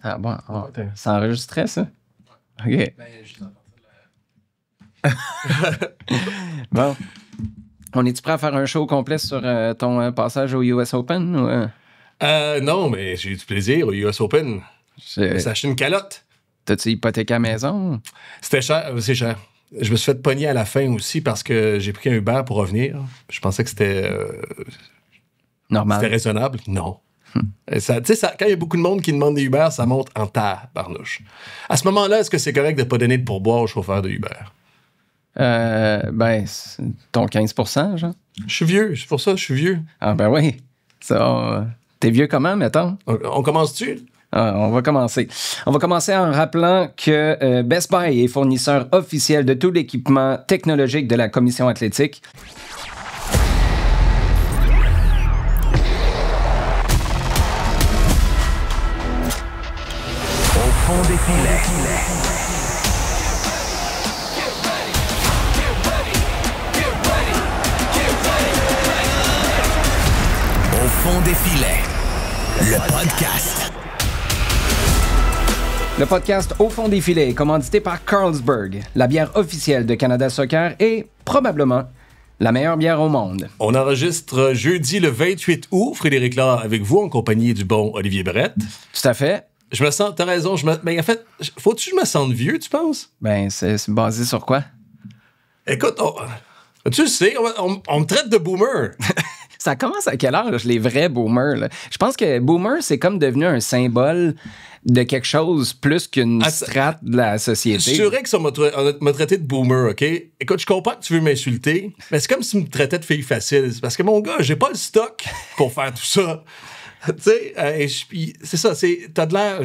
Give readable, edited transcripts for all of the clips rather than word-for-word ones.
Ah bon, ça enregistrait, ça? OK. Bon. On est-tu prêt à faire un show complet sur ton passage au US Open? Ou, non, mais j'ai eu du plaisir au US Open. J'ai acheté une calotte. T'as-tu hypothéqué à la maison? C'était cher, c'est cher. Je me suis fait pogner à la fin aussi parce que j'ai pris un Uber pour revenir. Je pensais que c'était... Normal. C'était raisonnable. Non. Ça, quand il y a beaucoup de monde qui demande des Uber, ça monte en tabarnouche. À ce moment-là, est-ce que c'est correct de ne pas donner de pourboire au chauffeur de Uber? Ben, ton 15%, genre? Je suis vieux, c'est pour ça que je suis vieux. Ah, ben oui. Ça, t'es vieux comment, mettons? On commence-tu? On va commencer. On va commencer en rappelant que Best Buy est fournisseur officiel de tout l'équipement technologique de la Commission athlétique. Au fond des filets. Au fond des filets. Le podcast. Le podcast Au fond des filets est commandité par Carlsberg, la bière officielle de Canada Soccer et probablement la meilleure bière au monde. On enregistre jeudi le 28 août. Frédéric Lard avec vous en compagnie du bon Olivier Brett. Tout à fait. Je me sens, t'as raison, mais en fait, faut-tu que je me sente vieux, tu penses? Ben, c'est basé sur quoi? Écoute, tu le sais, on me traite de boomer. Ça commence à quelle âge, les vrais boomers? Là? Je pense que boomer, c'est comme devenu un symbole de quelque chose plus qu'une strate de la société. Je suis sûr que ça m'a traité de boomer, OK? Écoute, je comprends que tu veux m'insulter, mais c'est comme si tu me traitais de fille facile. C'est parce que, mon gars, j'ai pas le stock pour faire tout ça. Tu sais, c'est ça, t'as de l'air...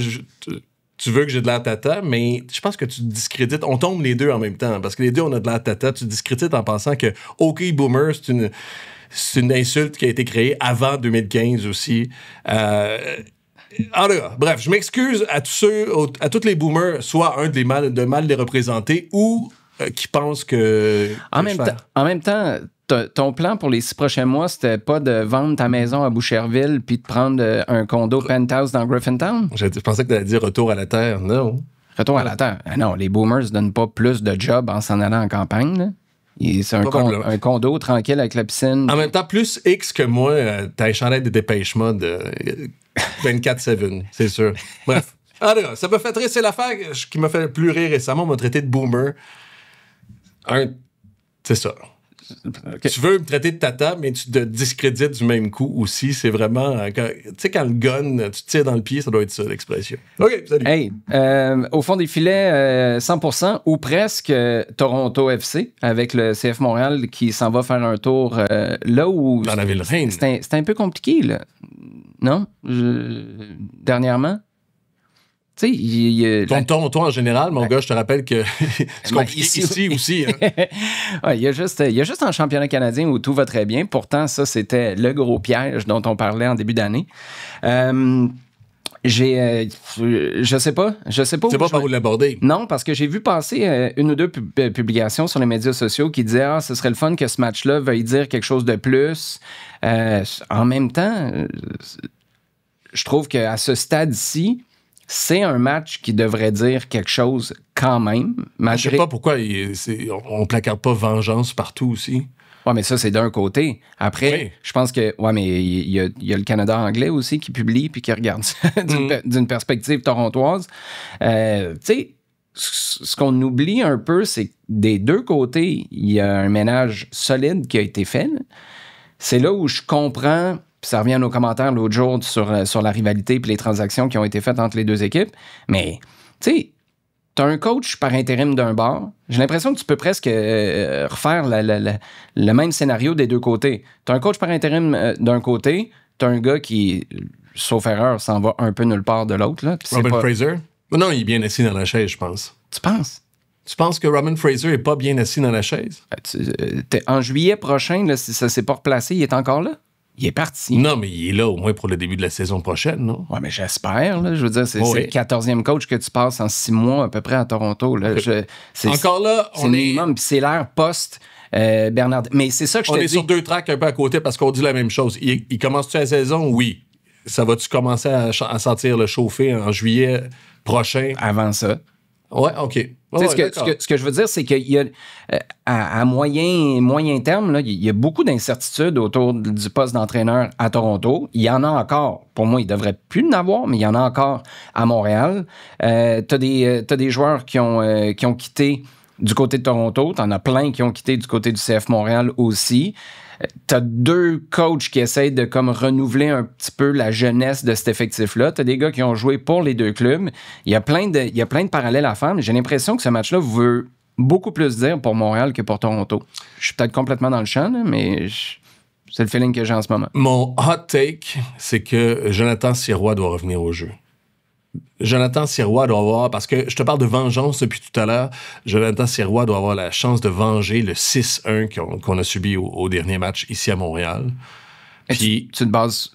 Tu veux que j'ai de l'air tata, mais je pense que tu discrédites. On tombe les deux en même temps, parce que les deux, on a de l'air tata. Tu discrédites en pensant que OK, boomer, c'est une insulte qui a été créée avant 2015 aussi. Alors, bref, je m'excuse à tous les boomers, soit de mal les représenter ou qui pensent que... En même temps, ton plan pour les 6 prochains mois, c'était pas de vendre ta maison à Boucherville puis de prendre un condo penthouse dans Griffintown? Je pensais que tu allais dire retour à la terre, non? Retour à la terre. Ah non, les boomers donnent pas plus de jobs en s'en allant en campagne, là. C'est un condo tranquille avec la piscine. En même temps, plus X que moi, t'as un chandail de Dépêche Mode 24/7, c'est sûr. Bref. Alors, ça m'a fait rire. C'est l'affaire qui m'a fait le plus rire récemment. On m'a traité de boomer. C'est ça. Okay. Tu veux me traiter de tata, mais tu te discrédites du même coup aussi. C'est vraiment... Tu sais, quand le gun, tu tires dans le pied, ça doit être ça, l'expression. OK, salut. Hey, au fond des filets, 100% ou presque Toronto FC, avec le CF Montréal qui s'en va faire un tour là où... Dans la Ville-Reine. C'était un peu compliqué, là. Non? Dernièrement? Tu sais, Toronto en général, mon gars, je te rappelle que c'est compliqué ici aussi. Hein. Ouais, il y a juste un championnat canadien où tout va très bien. Pourtant, ça, c'était le gros piège dont on parlait en début d'année. Je sais pas. C'est pas par où l'aborder. Non, parce que j'ai vu passer une ou deux publications sur les médias sociaux qui disaient « Ah, ce serait le fun que ce match-là veuille dire quelque chose de plus. » En même temps, je trouve qu'à ce stade-ci, c'est un match qui devrait dire quelque chose quand même. Je sais pas pourquoi on placarde pas vengeance partout aussi. Ouais, mais ça, c'est d'un côté. Après, oui. Je pense que... Ouais, mais il y a le Canada anglais aussi qui publie puis qui regarde ça d'une perspective torontoise. Tu sais, ce qu'on oublie un peu, c'est que des deux côtés, il y a un ménage solide qui a été fait. Là. C'est là où je comprends... Puis ça revient à nos commentaires l'autre jour sur la rivalité puis les transactions qui ont été faites entre les deux équipes. Mais, tu sais, t'as un coach par intérim d'un bord. J'ai l'impression que tu peux presque refaire le même scénario des deux côtés. T'as un coach par intérim d'un côté, t'as un gars qui, sauf erreur, s'en va un peu nulle part de l'autre. Là. Robin Fraser? Non, il est bien assis dans la chaise, je pense. Tu penses? Tu penses que Robin Fraser est pas bien assis dans la chaise? En juillet prochain, là, si ça s'est pas replacé, il est encore là? Il est parti. Non, mais il est là au moins pour le début de la saison prochaine, non? Oui, mais j'espère. Là. Je veux dire, c'est le 14e coach que tu passes en 6 mois à peu près à Toronto. Là. Encore là, on est... Puis c'est l'ère post Bernard. Mais c'est ça que je te dis. On est sur deux tracks un peu à côté parce qu'on dit la même chose. Il commence-tu la saison? Oui. ça va-tu commencer à sentir le chauffer en juillet prochain? Avant ça. Ouais, OK. Ouais, ce que je veux dire, c'est qu'il y a, à moyen terme, là, il y a beaucoup d'incertitudes autour du poste d'entraîneur à Toronto. Il y en a encore. Pour moi, il ne devrait plus en avoir, mais il y en a encore à Montréal. T'as des joueurs qui ont quitté du côté de Toronto. T'en as plein qui ont quitté du côté du CF Montréal aussi. T'as 2 coachs qui essayent de comme renouveler un petit peu la jeunesse de cet effectif-là. T'as des gars qui ont joué pour les 2 clubs. Il y a plein de parallèles à faire, mais j'ai l'impression que ce match-là veut beaucoup plus dire pour Montréal que pour Toronto. Je suis peut-être complètement dans le champ, là, mais c'est le feeling que j'ai en ce moment. Mon hot take, c'est que Jonathan Sirois doit revenir au jeu. Jonathan Sirois doit avoir, parce que je te parle de vengeance depuis tout à l'heure, Jonathan Sirois doit avoir la chance de venger le 6-1 qu'on a subi au dernier match ici à Montréal. Puis, tu te bases...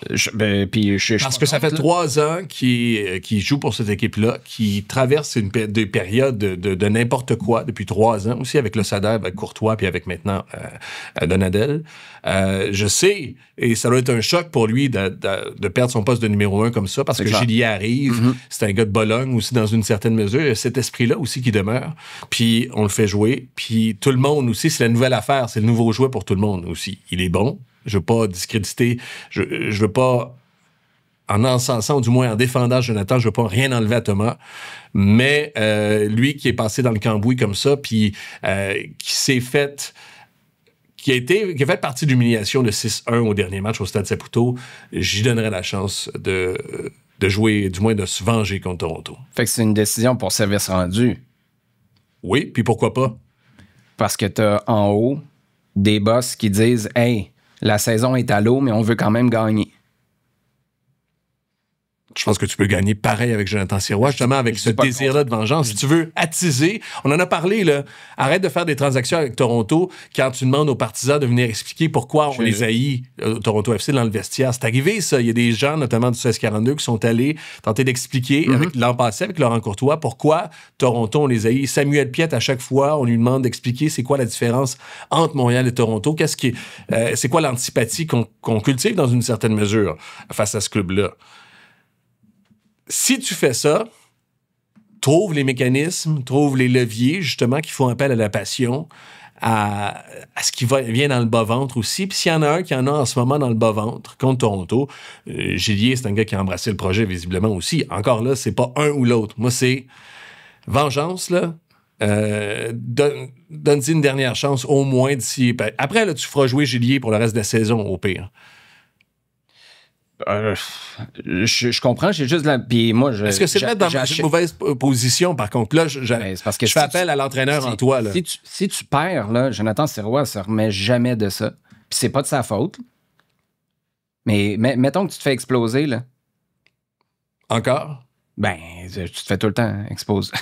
parce que ça fait 3 ans qu'il joue pour cette équipe-là, qui traverse des périodes de n'importe quoi depuis 3 ans, aussi avec le Sader, avec Courtois, puis avec maintenant Donadel. Je sais, et ça doit être un choc pour lui de perdre son poste de numéro 1 comme ça, parce que Gillier arrive, c'est un gars de Bologne aussi dans une certaine mesure, il y a cet esprit-là aussi qui demeure, puis on le fait jouer, puis tout le monde aussi, c'est la nouvelle affaire, c'est le nouveau jouet pour tout le monde aussi. Il est bon. Je veux pas discréditer, je veux pas, en encensant ou du moins en défendant Jonathan, je veux pas rien enlever à Thomas, mais lui qui est passé dans le cambouis comme ça, puis qui a fait partie de l'humiliation de 6-1 au dernier match au Stade Saputo, j'y donnerais la chance de jouer, du moins de se venger contre Toronto. Fait que c'est une décision pour service rendu. Oui, puis pourquoi pas? Parce que t'as en haut des boss qui disent « Hey, la saison est à l'eau, mais on veut quand même gagner. » Je pense que tu peux gagner pareil avec Jonathan Sirois, justement avec ce désir-là de vengeance. Si tu veux attiser, on en a parlé, là, arrête de faire des transactions avec Toronto quand tu demandes aux partisans de venir expliquer pourquoi on les haït, Toronto FC, dans le vestiaire. C'est arrivé, ça. Il y a des gens, notamment du 1642, qui sont allés tenter d'expliquer l'an passé avec Laurent Courtois pourquoi Toronto, on les haït. Samuel Piette, à chaque fois, on lui demande d'expliquer c'est quoi la différence entre Montréal et Toronto. C'est quoi l'antipathie qu'on cultive dans une certaine mesure face à ce club-là. Si tu fais ça, trouve les mécanismes, trouve les leviers, justement, qui font appel à la passion, à ce qui vient dans le bas-ventre aussi. Puis s'il y en a un qui en a en ce moment dans le bas-ventre, contre Toronto, Gillier, c'est un gars qui a embrassé le projet visiblement aussi. Encore là, c'est pas un ou l'autre. Moi, c'est vengeance, là. Donne-y une dernière chance, au moins d'ici... Après, là, tu feras jouer Gillier pour le reste de la saison, au pire. Je comprends, j'ai juste la. Puis moi, est-ce que c'est mettre dans une mauvaise position, par contre? Là, je fais appel à l'entraîneur en toi. Là. Si tu perds, là, Jonathan Sirois se remet jamais de ça. Puis c'est pas de sa faute. Mais mettons que tu te fais exploser, là. Encore? Ben, tu te fais tout le temps exploser.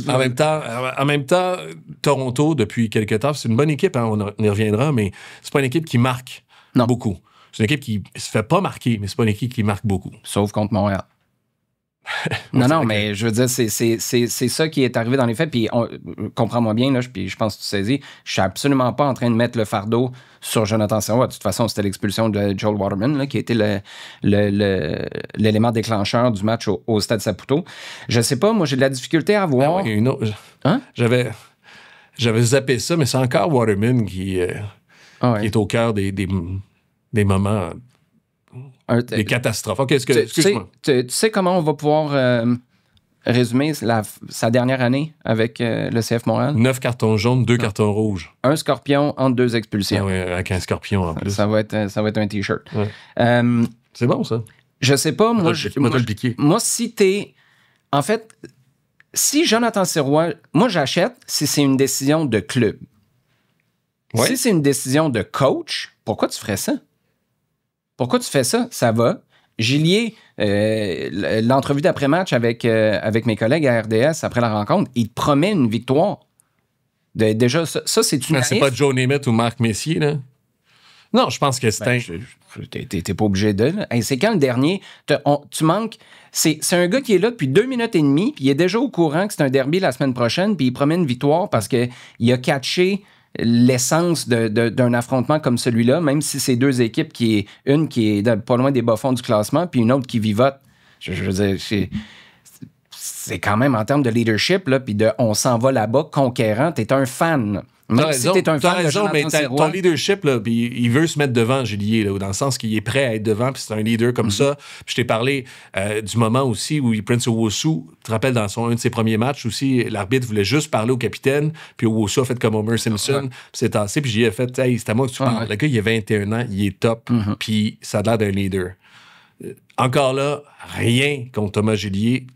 En même temps, Toronto, depuis quelques temps, c'est une bonne équipe, hein, on y reviendra, mais c'est pas une équipe qui marque beaucoup. C'est une équipe qui se fait pas marquer, mais c'est pas une équipe qui marque beaucoup. Sauf contre Montréal. Non, mais je veux dire, c'est ça qui est arrivé dans les faits. Puis, comprends-moi bien, là, puis je pense que tu saisis, je suis absolument pas en train de mettre le fardeau sur Jonathan Sirois. De toute façon, c'était l'expulsion de Joel Waterman, là, qui a été l'élément déclencheur du match au Stade Saputo. Je sais pas, moi, j'ai de la difficulté à voir. Oui, hein? J'avais zappé ça, mais c'est encore Waterman qui est au cœur des moments, des catastrophes. OK, excuse-moi. Tu sais comment on va pouvoir résumer sa dernière année avec le CF Montréal? 9 cartons jaunes, 2 cartons rouges. Un scorpion entre 2 expulsions. Oui, avec un scorpion en plus. Ça va être un T-shirt. Ouais. C'est bon, ça. Je sais pas, moi, moi, si t'es... En fait, si Jonathan Sirois... Moi, j'achète si c'est une décision de club. Ouais. Si c'est une décision de coach, pourquoi tu ferais ça? Pourquoi tu fais ça? Ça va. Gillier, l'entrevue d'après-match avec mes collègues à RDS après la rencontre, il te promet une victoire. Déjà, ça c'est une. C'est pas Joe Namath ou Marc Messier, là? Non, je pense que c'est T'es pas obligé de. Hey, c'est quand le dernier? Tu manques. C'est un gars qui est là depuis 2 minutes et demie, puis il est déjà au courant que c'est un derby la semaine prochaine, puis il promet une victoire parce qu'il a catché l'essence d'un affrontement comme celui-là, même si c'est deux équipes une qui est pas loin des bas-fonds du classement, puis une autre qui vivote. Je veux dire, c'est quand même en termes de leadership, là, puis on s'en va là-bas conquérant. T'es un fan. Même si t'es un fan de Jonathan Sirois. Ton leadership, là, il veut se mettre devant, Julier, là, dans le sens qu'il est prêt à être devant, puis c'est un leader comme ça. Puis je t'ai parlé du moment aussi où Prince Owusu, tu te rappelles, dans un de ses premiers matchs aussi, l'arbitre voulait juste parler au capitaine, puis Owusu a fait comme Homer Simpson, puis s'est tassé, puis j'y ai fait, hey, c'est à moi que tu parles. Le gars, il a 21 ans, il est top, puis ça a l'air d'un leader. Encore là, rien contre Thomas Julier.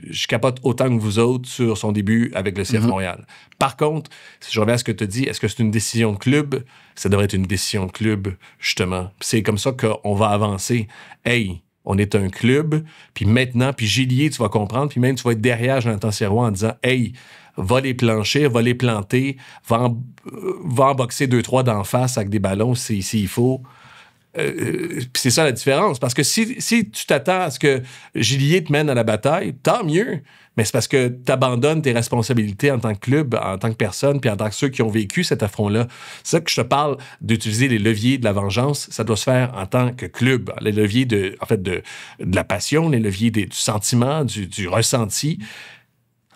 Je capote autant que vous autres sur son début avec le CF Montréal. Par contre, si je reviens à ce que tu as dit, est-ce que c'est une décision de club? Ça devrait être une décision de club, justement. Puis c'est comme ça qu'on va avancer. Hey, on est un club, puis maintenant, puis Julier, tu vas comprendre, puis même tu vas être derrière Jonathan Sirois en disant, hey, va les plancher, va les planter, va en boxer 2-3 d'en face avec des ballons s'il faut. Puis c'est ça la différence. Parce que si tu t'attends à ce que Julier te mène à la bataille, tant mieux. Mais c'est parce que tu abandonnes tes responsabilités en tant que club, en tant que personne, puis en tant que ceux qui ont vécu cet affront-là. C'est ça que je te parle d'utiliser les leviers de la vengeance. Ça doit se faire en tant que club. Les leviers de la passion, les leviers du sentiment, du ressenti.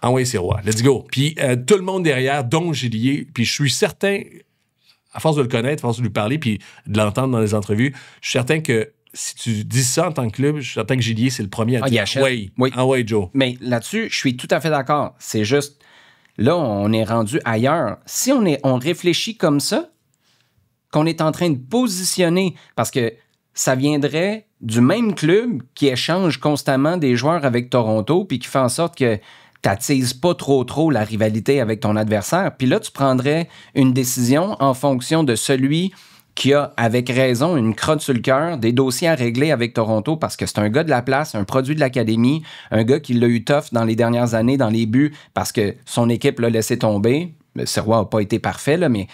Ah oui, c'est roi. Let's go. Puis tout le monde derrière, dont Julier. Puis je suis certain, à force de le connaître, à force de lui parler, puis de l'entendre dans les entrevues, je suis certain que si tu dis ça en tant que club, je suis certain que Julier, c'est le premier à dire « Oui, Joe ». Mais là-dessus, je suis tout à fait d'accord. C'est juste, là, on est rendu ailleurs. Si on réfléchit comme ça, qu'on est en train de positionner, parce que ça viendrait du même club qui échange constamment des joueurs avec Toronto, puis qui fait en sorte que t'attises pas trop la rivalité avec ton adversaire. Puis là, tu prendrais une décision en fonction de celui qui a, avec raison, une crotte sur le cœur, des dossiers à régler avec Toronto parce que c'est un gars de la place, un produit de l'académie, un gars qui l'a eu tough dans les dernières années dans les buts parce que son équipe l'a laissé tomber. Le Sirois n'a pas été parfait, là, mais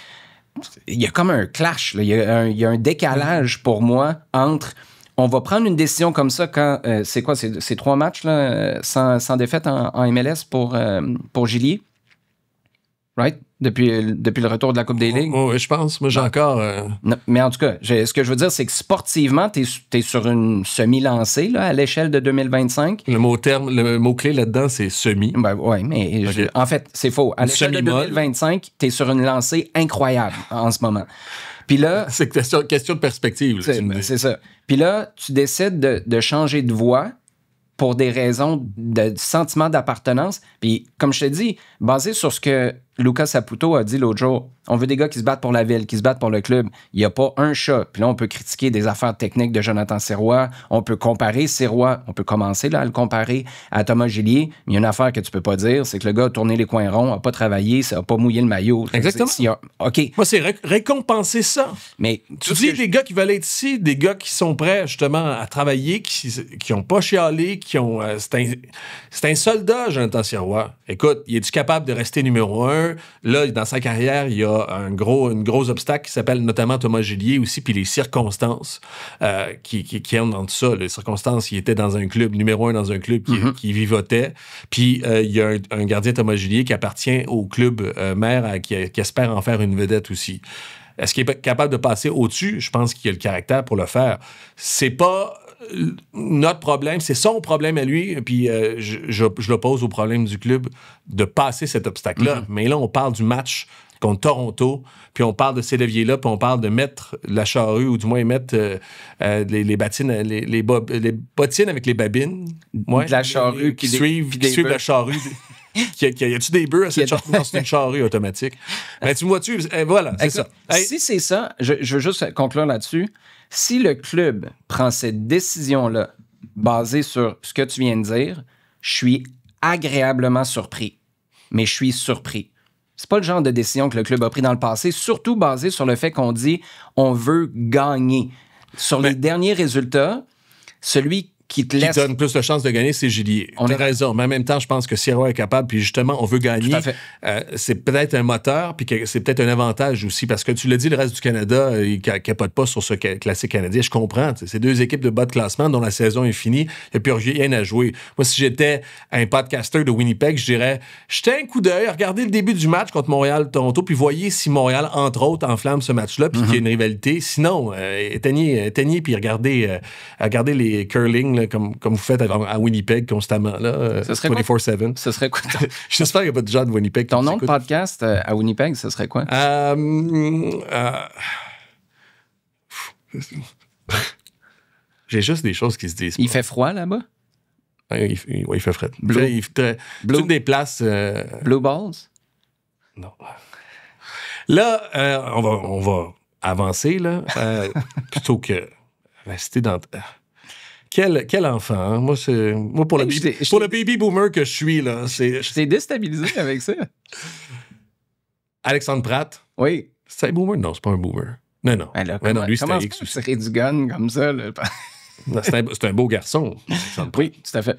il y a comme un clash. Là. Il y a un décalage pour moi entre... On va prendre une décision comme ça quand... c'est quoi? C'est 3 matchs là, sans défaite en MLS pour Julier? Right? Depuis le retour de la Coupe des Ligues? Oui, je pense. Moi, j'ai encore... Non, mais en tout cas, ce que je veux dire, c'est que sportivement, t'es sur une semi-lancée là, à l'échelle de 2025. Le mot-clé là-dedans, c'est semi. Ben, oui, mais okay. En fait, c'est faux. À l'échelle de 2025, t'es sur une lancée incroyable en ce moment. Puis là... C'est question de perspective. C'est ça. Puis là, tu décides de changer de voie pour des raisons de sentiment d'appartenance. Puis, comme je te dis, basé sur ce que Lucas Saputo a dit l'autre jour, on veut des gars qui se battent pour la ville, qui se battent pour le club. Il n'y a pas un chat. Puis là, on peut critiquer des affaires techniques de Jonathan Sirois. On peut comparer Sirois. On peut commencer là, à le comparer à Thomas Julier. Mais il y a une affaire que tu peux pas dire, c'est que le gars a tourné les coins ronds, n'a pas travaillé, ça n'a pas mouillé le maillot. Exactement. OK. Moi, c'est récompenser ça. Mais tu dis des gars qui veulent être ici, des gars qui sont prêts justement à travailler, qui n'ont pas chialé, qui ont... c'est un soldat, Jonathan Sirois. Écoute, il est-tu capable de rester numéro 1? Là, dans sa carrière, il y a un gros obstacle qui s'appelle notamment Thomas Julier aussi, puis les circonstances qui entrent dans tout ça. Les circonstances, il était dans un club, numéro 1 dans un club qui vivotait. Puis il y a un gardien, Thomas Julier, qui appartient au club mère, qui espère en faire une vedette aussi. Est-ce qu'il est capable de passer au-dessus? Je pense qu'il a le caractère pour le faire. C'est pas notre problème, c'est son problème à lui, puis je l'oppose au problème du club de passer cet obstacle-là. Mais là, on parle du match contre Toronto, puis on parle de ces leviers-là, puis on parle de mettre la charrue, ou du moins mettre les bottines, les bottines avec les babines. Ouais, de la charrue qui suivent la charrue. Y a-tu des bœufs à cette charrue? Non, c'est une charrue automatique. Mais tu vois-tu, voilà, c'est ça. Si c'est ça, je veux juste conclure là-dessus. Si le club prend cette décision-là basée sur ce que tu viens de dire, je suis agréablement surpris. Mais je suis surpris. C'est pas le genre de décision que le club a pris dans le passé, surtout basé sur le fait qu'on dit on veut gagner. Sur les derniers résultats, celui qui te Qui laisse... donne plus de chances de gagner, c'est Gillier. On T'as est- raison, mais en même temps, je pense que Sirois est capable, puis justement, on veut gagner. Tout à fait. C'est peut-être un moteur, puis que c'est peut-être un avantage aussi, parce que tu l'as dit, le reste du Canada, il capote pas sur ce classique canadien. Je comprends. C'est deux équipes de bas de classement dont la saison est finie. Il n'y a plus rien à jouer. Moi, si j'étais un podcaster de Winnipeg, je dirais, jetez un coup d'œil, regardez le début du match contre Montréal-Toronto, puis voyez si Montréal, entre autres, enflamme ce match-là, puis qu'il y a une rivalité. Sinon, éteignez, puis regardez les curling, là, comme vous faites à Winnipeg constamment, là, Ce serait quoi? 24/7. Ce serait quoi? J'espère qu'il n'y a pas de gens de Winnipeg. Ton qui nom de s'écoutent. podcast à Winnipeg, ce serait quoi? J'ai juste des choses qui se disent. Il pas. fait froid là-bas? Il fait frais. Blue. C'est une des places. Blue Balls? Non. Là, on va avancer, là, plutôt que rester dans. Quel enfant, hein? Moi, pour le baby boomer que je suis, là, c'est. Je t'ai déstabilisé avec ça. Alexandre Pratt. Oui. C'est un boomer? Non, c'est pas un boomer. Non. Ben là, Mais non, lui, comment c'était tu X. tirer du gun comme ça? Là? Non, c'est un beau garçon, Alexandre Pratt. Oui, tout à fait.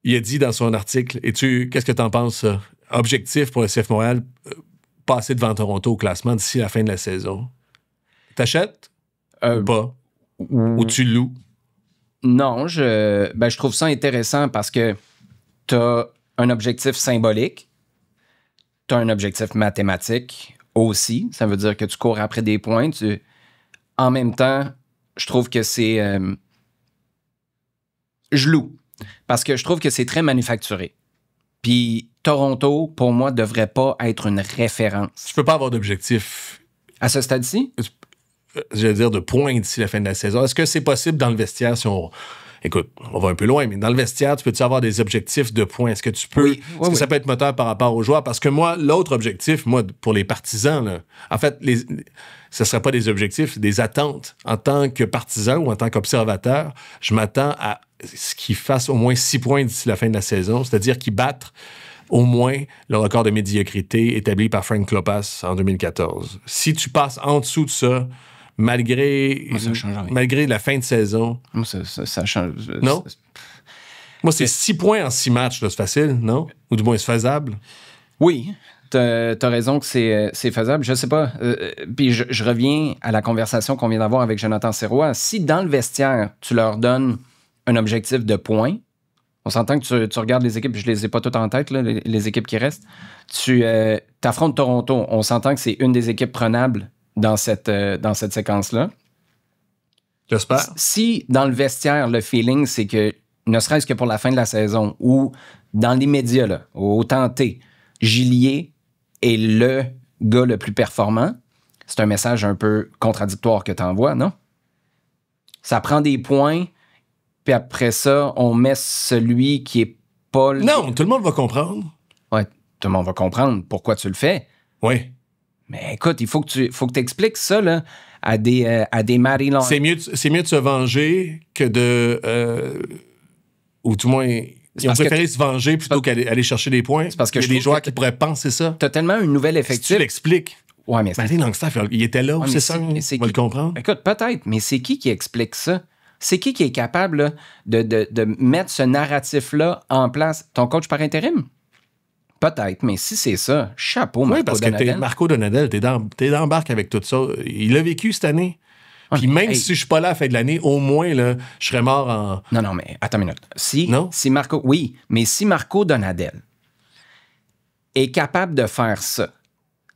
Il a dit dans son article, qu'est-ce que t'en penses, ça? Objectif pour le CF Montréal, passer devant Toronto au classement d'ici la fin de la saison. T'achètes? Ou pas? Ou tu loues? Non, je trouve ça intéressant parce que tu as un objectif symbolique, tu as un objectif mathématique aussi. Ça veut dire que tu cours après des points. En même temps, je trouve que c'est... je loue parce que je trouve que c'est très manufacturé. Puis Toronto, pour moi, devrait pas être une référence. Tu peux pas avoir d'objectif, À ce stade-ci? je veux dire, de points d'ici la fin de la saison. Est-ce que c'est possible dans le vestiaire si on... Écoute, on va un peu loin, mais dans le vestiaire, tu peux-tu avoir des objectifs de points? Est-ce que tu peux... Oui, Est-ce que ça peut être moteur par rapport aux joueurs? Parce que moi, l'autre objectif, pour les partisans, là, en fait, ce ne serait pas des objectifs, des attentes. En tant que partisan ou en tant qu'observateur, je m'attends à ce qu'ils fassent au moins 6 points d'ici la fin de la saison, c'est-à-dire qu'ils battent au moins le record de médiocrité établi par Frank Klopas en 2014. Si tu passes en dessous de ça, malgré la fin de saison... Moi, ça change. Non? Moi, c'est 6 points en 6 matchs, là, c'est facile, non? Ou du moins, c'est faisable? Oui, t'as raison que c'est faisable. Je sais pas. Puis je reviens à la conversation qu'on vient d'avoir avec Jonathan Sirois. Si dans le vestiaire, tu leur donnes un objectif de points, on s'entend que tu regardes les équipes, je les ai pas toutes en tête, là, les équipes qui restent. Tu affrontes Toronto. On s'entend que c'est une des équipes prenables dans cette séquence-là. J'espère. Si dans le vestiaire, le feeling, c'est que, ne serait-ce que pour la fin de la saison, ou dans l'immédiat, là, au tenté, Gillier est le gars le plus performant, c'est un message un peu contradictoire que tu envoies, non? Ça prend des points, puis après ça, on met celui qui est pas... Non, tout le monde va comprendre. Ouais, tout le monde va comprendre pourquoi tu le fais. Oui. Mais écoute, il faut que tu expliques ça là, à des Matty Long. C'est mieux de se venger que de... ou du moins, ils ont préféré se venger plutôt qu'aller chercher des points. C'est parce que il y a des joueurs qui pourraient penser ça. T'as tellement un nouvel Si effectif. tu l'expliques. Ouais, mais Matty Longstaff, il était là, Ouais, c'est mais ça, mais c'est on va qui? le comprendre. Écoute, peut-être, mais c'est qui explique ça? C'est qui est capable là, de mettre ce narratif-là en place? Ton coach par intérim? Peut-être, mais si c'est ça, chapeau, Marco Oui, parce que Donadel. Marco Donadel, t'es dans le barque avec tout ça. Il l'a vécu cette année. Puis même hey. si je suis pas là à la fin de l'année, au moins, là, je serais mort en... Non, mais attends une minute. Si Marco Donadel est capable de faire ça,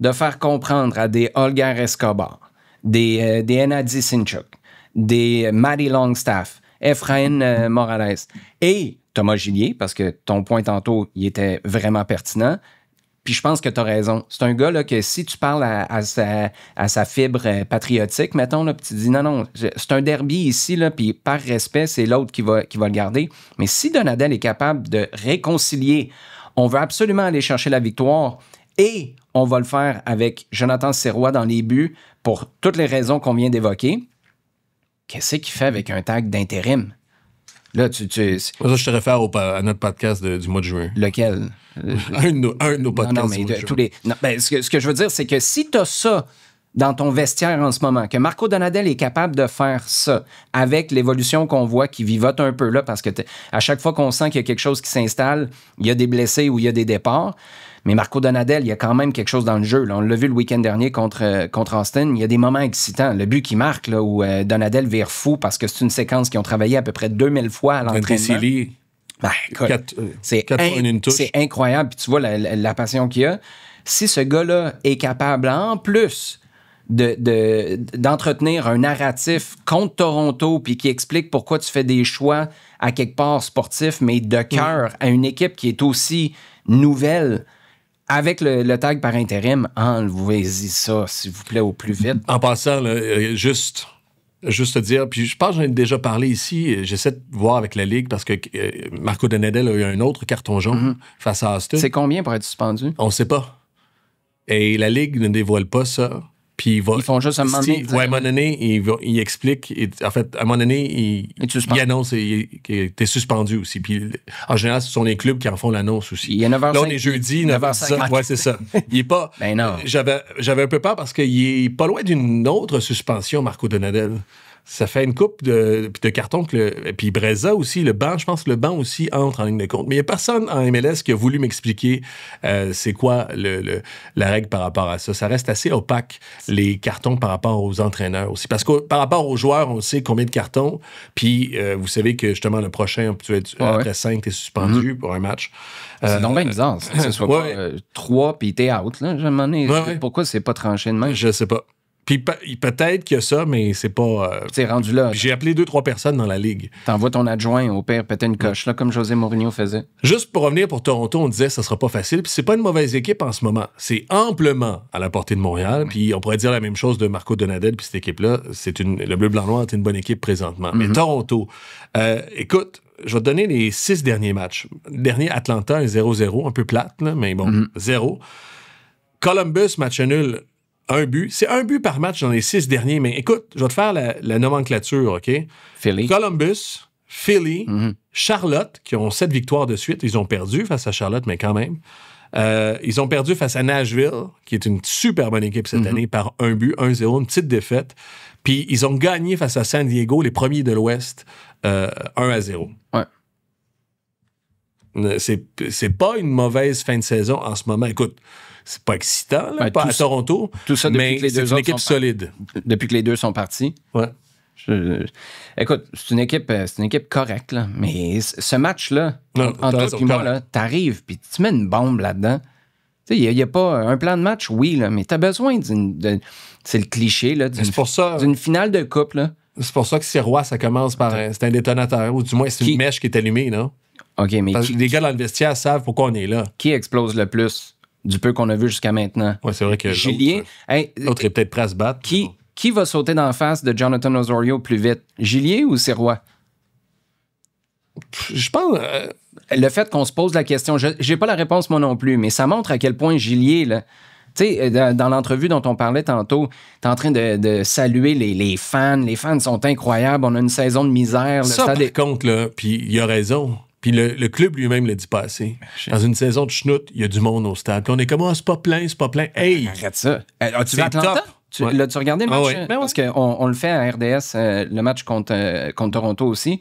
de faire comprendre à des Holger Escobar, des Hennady Sinchuk, des Matty Longstaff, Efrain Morales et Thomas Gillier, parce que ton point tantôt, il était vraiment pertinent. Puis je pense que tu as raison. C'est un gars là, que si tu parles à sa fibre patriotique, mettons, là, puis tu dis non, c'est un derby ici, là, puis par respect, c'est l'autre qui va le garder. Mais si Donadel est capable de réconcilier, on veut absolument aller chercher la victoire et on va le faire avec Jonathan Sirois dans les buts pour toutes les raisons qu'on vient d'évoquer, qu'est-ce qu'il fait avec un tag d'intérim? Là, Ça, je te réfère à notre podcast du mois de juin. Lequel? Un de nos podcasts Non, mais du mois de juin. tous les... Non, ben, ce que je veux dire, c'est que si tu as ça dans ton vestiaire en ce moment, que Marco Donadel est capable de faire ça avec l'évolution qu'on voit qui vivote un peu là, parce que à chaque fois qu'on sent qu'il y a quelque chose qui s'installe, il y a des blessés ou il y a des départs. Mais Marco Donadel, il y a quand même quelque chose dans le jeu. Là. On l'a vu le week-end dernier contre Austin. Il y a des moments excitants. Le but qui marque, là, où Donadel vire fou parce que c'est une séquence qu'ils ont travaillé à peu près 2000 fois à l'entraînement. Ben, écoute, c'est incroyable. Puis tu vois la passion qu'il a. Si ce gars-là est capable, en plus d'entretenir un narratif contre Toronto puis qui explique pourquoi tu fais des choix à quelque part sportifs, mais de cœur à une équipe qui est aussi nouvelle, avec le tag par intérim, enlevez-y ça, s'il vous plaît, au plus vite. En passant, là, juste te dire, puis je pense que j'en ai déjà parlé ici, j'essaie de voir avec la Ligue parce que Marco Donadel a eu un autre carton jaune face à Austin. C'est combien pour être suspendu? On ne sait pas. Et la Ligue ne dévoile pas ça. Puis ils font juste un moment donné. Ouais, à un moment donné, il explique. En fait, à un moment donné, il annonce qu'il était suspendu aussi. Puis en général, ce sont les clubs qui en font l'annonce aussi. Il y a 9h50. Là, on est jeudi, 9h50. Ouais, c'est ça. Il est pas. Ben non. J'avais un peu peur parce qu'il est pas loin d'une autre suspension, Marco Donadel. Ça fait une coupe de cartons. Puis Breza aussi, le banc, je pense que le banc aussi entre en ligne de compte. Mais il n'y a personne en MLS qui a voulu m'expliquer c'est quoi la règle par rapport à ça. Ça reste assez opaque, les cartons par rapport aux entraîneurs aussi. Parce que par rapport aux joueurs, on sait combien de cartons. Puis vous savez que justement, le prochain, tu vas être, après 5, tu es suspendu pour un match. C'est donc bien bizarre. Que ce soit pas 3 puis t'es out. Là. Je me demande pourquoi c'est pas tranché de même. Je sais pas. Puis peut-être qu'il y a ça, mais c'est pas... c'est rendu là. J'ai appelé 2-3 personnes dans la Ligue. T'envoies ton adjoint, au pire, péter une coche, là, comme José Mourinho faisait. Juste pour revenir pour Toronto, on disait que ça sera pas facile. Puis c'est pas une mauvaise équipe en ce moment. C'est amplement à la portée de Montréal. Puis on pourrait dire la même chose de Marco Donadel. Puis cette équipe-là, le bleu-blanc-noir est une bonne équipe présentement. Mais Toronto, écoute, je vais te donner les 6 derniers matchs. Le dernier, Atlanta, 0-0, un peu plate, là, mais bon, 0. Columbus, match nul. 1 but. C'est 1 but par match dans les 6 derniers, mais écoute, je vais te faire la nomenclature, OK? Philly. Columbus, Philly, Charlotte, qui ont 7 victoires de suite. Ils ont perdu face à Charlotte, mais quand même. Ils ont perdu face à Nashville, qui est une super bonne équipe cette année, par 1 but, 1-0, une petite défaite. Puis ils ont gagné face à San Diego, les premiers de l'Ouest, 1-0. Ouais. C'est pas une mauvaise fin de saison en ce moment. Écoute, c'est pas excitant, là, pas à Toronto, tout ça mais c'est une équipe solide. Depuis que les deux sont partis. Ouais. Écoute, c'est une équipe correcte, là, mais ce match-là, entre toi et moi, t'arrives puis tu mets une bombe là-dedans. Tu sais, il n'y a pas un plan de match, oui, là, mais t'as besoin c'est le cliché, là, d'une finale de coupe, là. C'est pour ça que Sirois, ça commence par c'est un détonateur, ou du moins c'est une mèche qui est allumée, non? OK, mais les gars dans le vestiaire savent pourquoi on est là. Qui explose le plus du peu qu'on a vu jusqu'à maintenant? Oui, c'est vrai que Gillier, l'autre est peut-être prêt à se battre. Qui va sauter d'en face de Jonathan Osorio plus vite? Gillier ou Sirois? Je pense... Le fait qu'on se pose la question, j'ai pas la réponse moi non plus, mais ça montre à quel point Gillier, là, tu sais, dans l'entrevue dont on parlait tantôt, t'es en train de saluer les fans. Les fans sont incroyables. On a une saison de misère. Ça, par contre, là, puis il a raison. Puis le club lui-même le dit pas assez. Dans une saison de schnout, il y a du monde au stade. Puis on est comme, c'est pas plein. Hey! Arrête ça. As-tu vu Atlanta? L'as-tu regardé le match? Ouais. Parce qu'on le fait à RDS, le match contre Toronto aussi.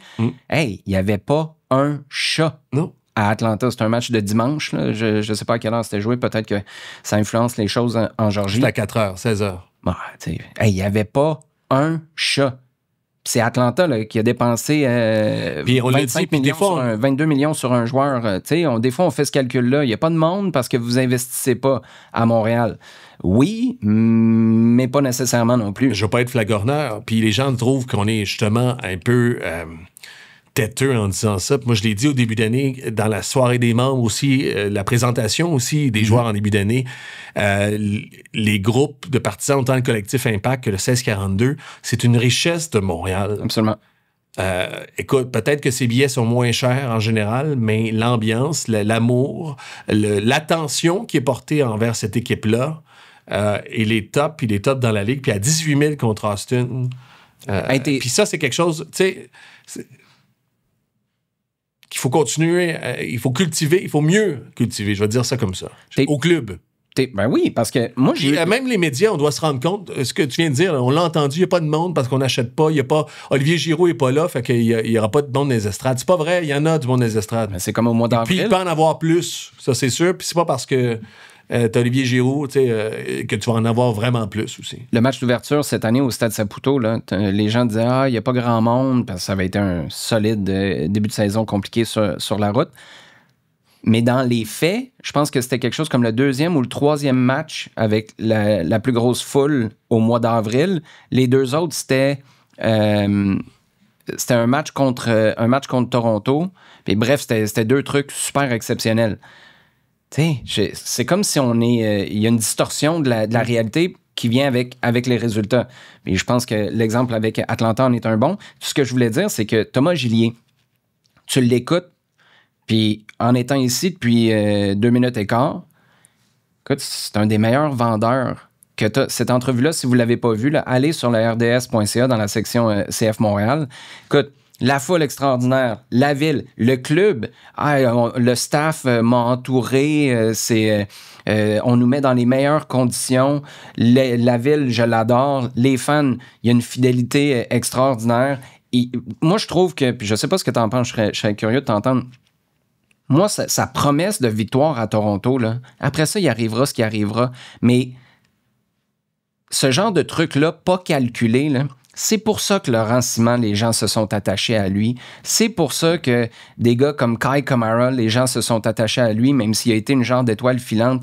Hey, il n'y avait pas un chat. Non. À Atlanta, c'est un match de dimanche. Là. Je ne sais pas à quelle heure c'était joué. Peut-être que ça influence les choses en Georgie. C'était à 4h, 16h. Il n'y avait pas un chat. C'est Atlanta là, qui a dépensé 22 millions sur un joueur. Des fois, on fait ce calcul-là. Il n'y a pas de monde parce que vous n'investissez pas à Montréal. Oui, mais pas nécessairement non plus. Je ne veux pas être flagorneur. Puis les gens trouvent qu'on est justement un peu... têteux en disant ça. Puis moi, je l'ai dit au début d'année, dans la soirée des membres aussi, la présentation aussi des joueurs en début d'année, les groupes de partisans, autant le collectif Impact que le 1642, c'est une richesse de Montréal. Absolument. Écoute, peut-être que ces billets sont moins chers en général, mais l'ambiance, l'amour, l'attention qui est portée envers cette équipe-là, il est top, puis il est top dans la Ligue, puis à 18 000 contre Austin. Puis ça, c'est quelque chose, tu sais... qu'il faut continuer, il faut cultiver, il faut mieux cultiver, je vais dire ça comme ça, au club. Ben oui, parce que moi, Puis, même les médias, on doit se rendre compte, ce que tu viens de dire, on l'a entendu, il n'y a pas de monde parce qu'on n'achète pas, il y a pas... Olivier Giroud n'est pas là, fait qu'il n'y aura pas de monde dans les estrades. C'est pas vrai, il y en a du monde dans les estrades. Ben, c'est comme au mois d'avril. Puis il peut en avoir plus, ça c'est sûr. Puis c'est pas parce que t'as Olivier Giroud que tu vas en avoir vraiment plus aussi. Le match d'ouverture cette année au Stade Saputo, là, les gens disaient « Ah, il n'y a pas grand monde » parce que ça avait été un solide début de saison compliqué sur la route. Mais dans les faits, je pense que c'était quelque chose comme le 2e ou le 3e match avec la plus grosse foule au mois d'avril. Les 2 autres, c'était un match contre Toronto. Puis bref, c'était 2 trucs super exceptionnels. Tu sais, c'est comme si il y a une distorsion de la réalité qui vient avec les résultats. Et je pense que l'exemple avec Atlanta en est un bon. Tout ce que je voulais dire, c'est que Thomas Gillier, tu l'écoutes, puis en étant ici depuis 2 minutes et quart, écoute, c'est un des meilleurs vendeurs que tu as. Cette entrevue-là, si vous ne l'avez pas vue, là, allez sur le rds.ca dans la section CF Montréal. Écoute, la foule extraordinaire, la ville, le club, le staff m'a entouré, on nous met dans les meilleures conditions. La ville, je l'adore. Les fans, il y a une fidélité extraordinaire. Et moi, je trouve que, puis je sais pas ce que tu en penses, je serais curieux de t'entendre. Moi, sa promesse de victoire à Toronto, là, après ça, il arrivera ce qui arrivera. Mais ce genre de truc-là, pas calculé, là, c'est pour ça que Laurent Simon, les gens se sont attachés à lui. C'est pour ça que des gars comme Kyle Kamara, les gens se sont attachés à lui, même s'il a été une genre d'étoile filante.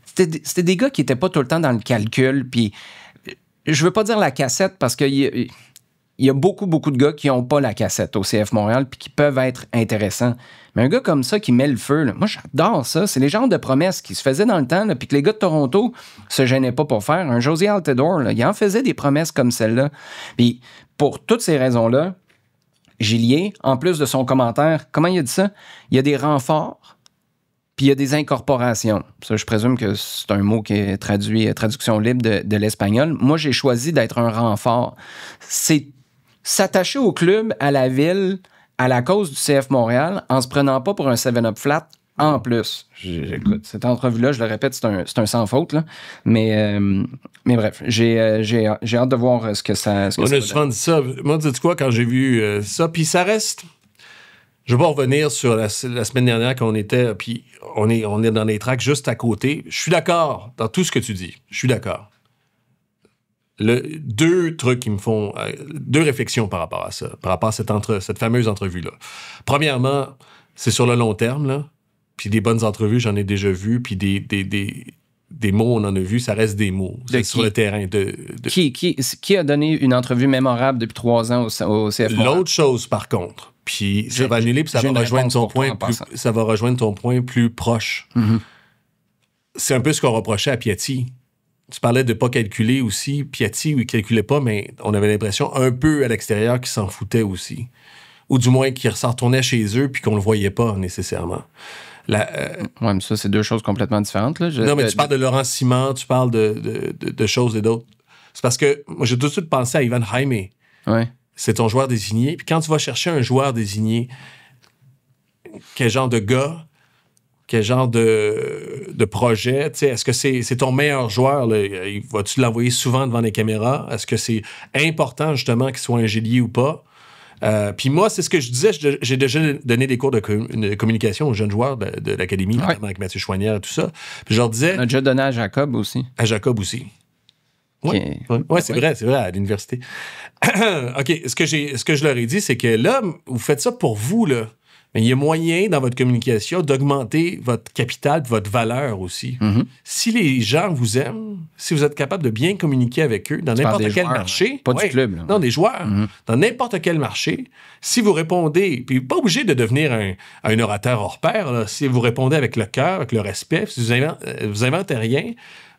C'était des gars qui n'étaient pas tout le temps dans le calcul. Puis, je veux pas dire la cassette parce qu'il y a beaucoup, beaucoup de gars qui n'ont pas la cassette au CF Montréal puis qui peuvent être intéressants. Mais un gars comme ça qui met le feu, là, moi, j'adore ça. C'est les genres de promesses qui se faisaient dans le temps puis que les gars de Toronto se gênaient pas pour faire. Un José Altidore, là, il en faisait des promesses comme celle-là. Puis pour toutes ces raisons-là, Gillier, en plus de son commentaire, comment il a dit ça? Il y a des renforts puis il y a des incorporations. Ça, je présume que c'est un mot qui est traduction libre de l'espagnol. Moi, j'ai choisi d'être un renfort. C'est s'attacher au club, à la ville, à la cause du CF Montréal, en se prenant pas pour un 7-up flat en plus. Écoute, cette entrevue-là, je le répète, c'est un sans faute, là. Mais bref, j'ai hâte de voir ce que ça... On a souvent dit ça. Moi, dis-tu quoi, quand j'ai vu ça, puis ça reste... Je vais pas revenir sur la semaine dernière quand on était, puis on est dans les tracks juste à côté. Je suis d'accord dans tout ce que tu dis. Je suis d'accord. 2 trucs qui me font... 2 réflexions par rapport à ça, par rapport à cette fameuse entrevue-là. Premièrement, c'est sur le long terme, là. Puis des bonnes entrevues, j'en ai déjà vu, puis des mots, on en a vu, ça reste des mots. C'est sur le terrain. Qui a donné une entrevue mémorable depuis 3 ans au CF Montréal? L'autre chose, par contre, puis ça va annuler, puis ça va rejoindre ton point plus proche. Mm-hmm. C'est un peu ce qu'on reprochait à Piatti. Tu parlais de ne pas calculer aussi. Piatti, il ne calculait pas, mais on avait l'impression un peu à l'extérieur qu'il s'en foutait aussi. Ou du moins qu'il s'en retournait chez eux puis qu'on ne le voyait pas nécessairement. Oui, mais ça, c'est 2 choses complètement différentes. Là. Non, mais tu parles de Laurent Simon, tu parles de choses et d'autres. C'est parce que moi, j'ai tout de suite pensé à Ivan Jaime. Ouais. C'est ton joueur désigné. Puis quand tu vas chercher un joueur désigné, quel genre de gars... Quel genre de projet? Est-ce que c'est ton meilleur joueur? Là? Vas-tu l'envoyer souvent devant les caméras? Est-ce que c'est important, justement, qu'il soit un Gillier ou pas? Puis moi, c'est ce que je disais. J'ai déjà donné des cours de communication aux jeunes joueurs de l'académie, notamment avec Mathieu Chouanière et tout ça. Puis je leur disais... On a déjà donné à Jacob aussi. À Jacob aussi. Oui, c'est vrai, à l'université. OK, ce que je leur ai dit, c'est que là, vous faites ça pour vous, là. Mais il y a moyen, dans votre communication, d'augmenter votre capital, votre valeur aussi. Mm-hmm. Si les gens vous aiment, si vous êtes capable de bien communiquer avec eux dans n'importe quel marché... Pas du club. Là. Non, des joueurs. Mm-hmm. Dans n'importe quel marché, si vous répondez... Puis pas obligé de devenir un orateur hors pair. Là, si vous répondez avec le cœur, avec le respect, si vous inventez rien,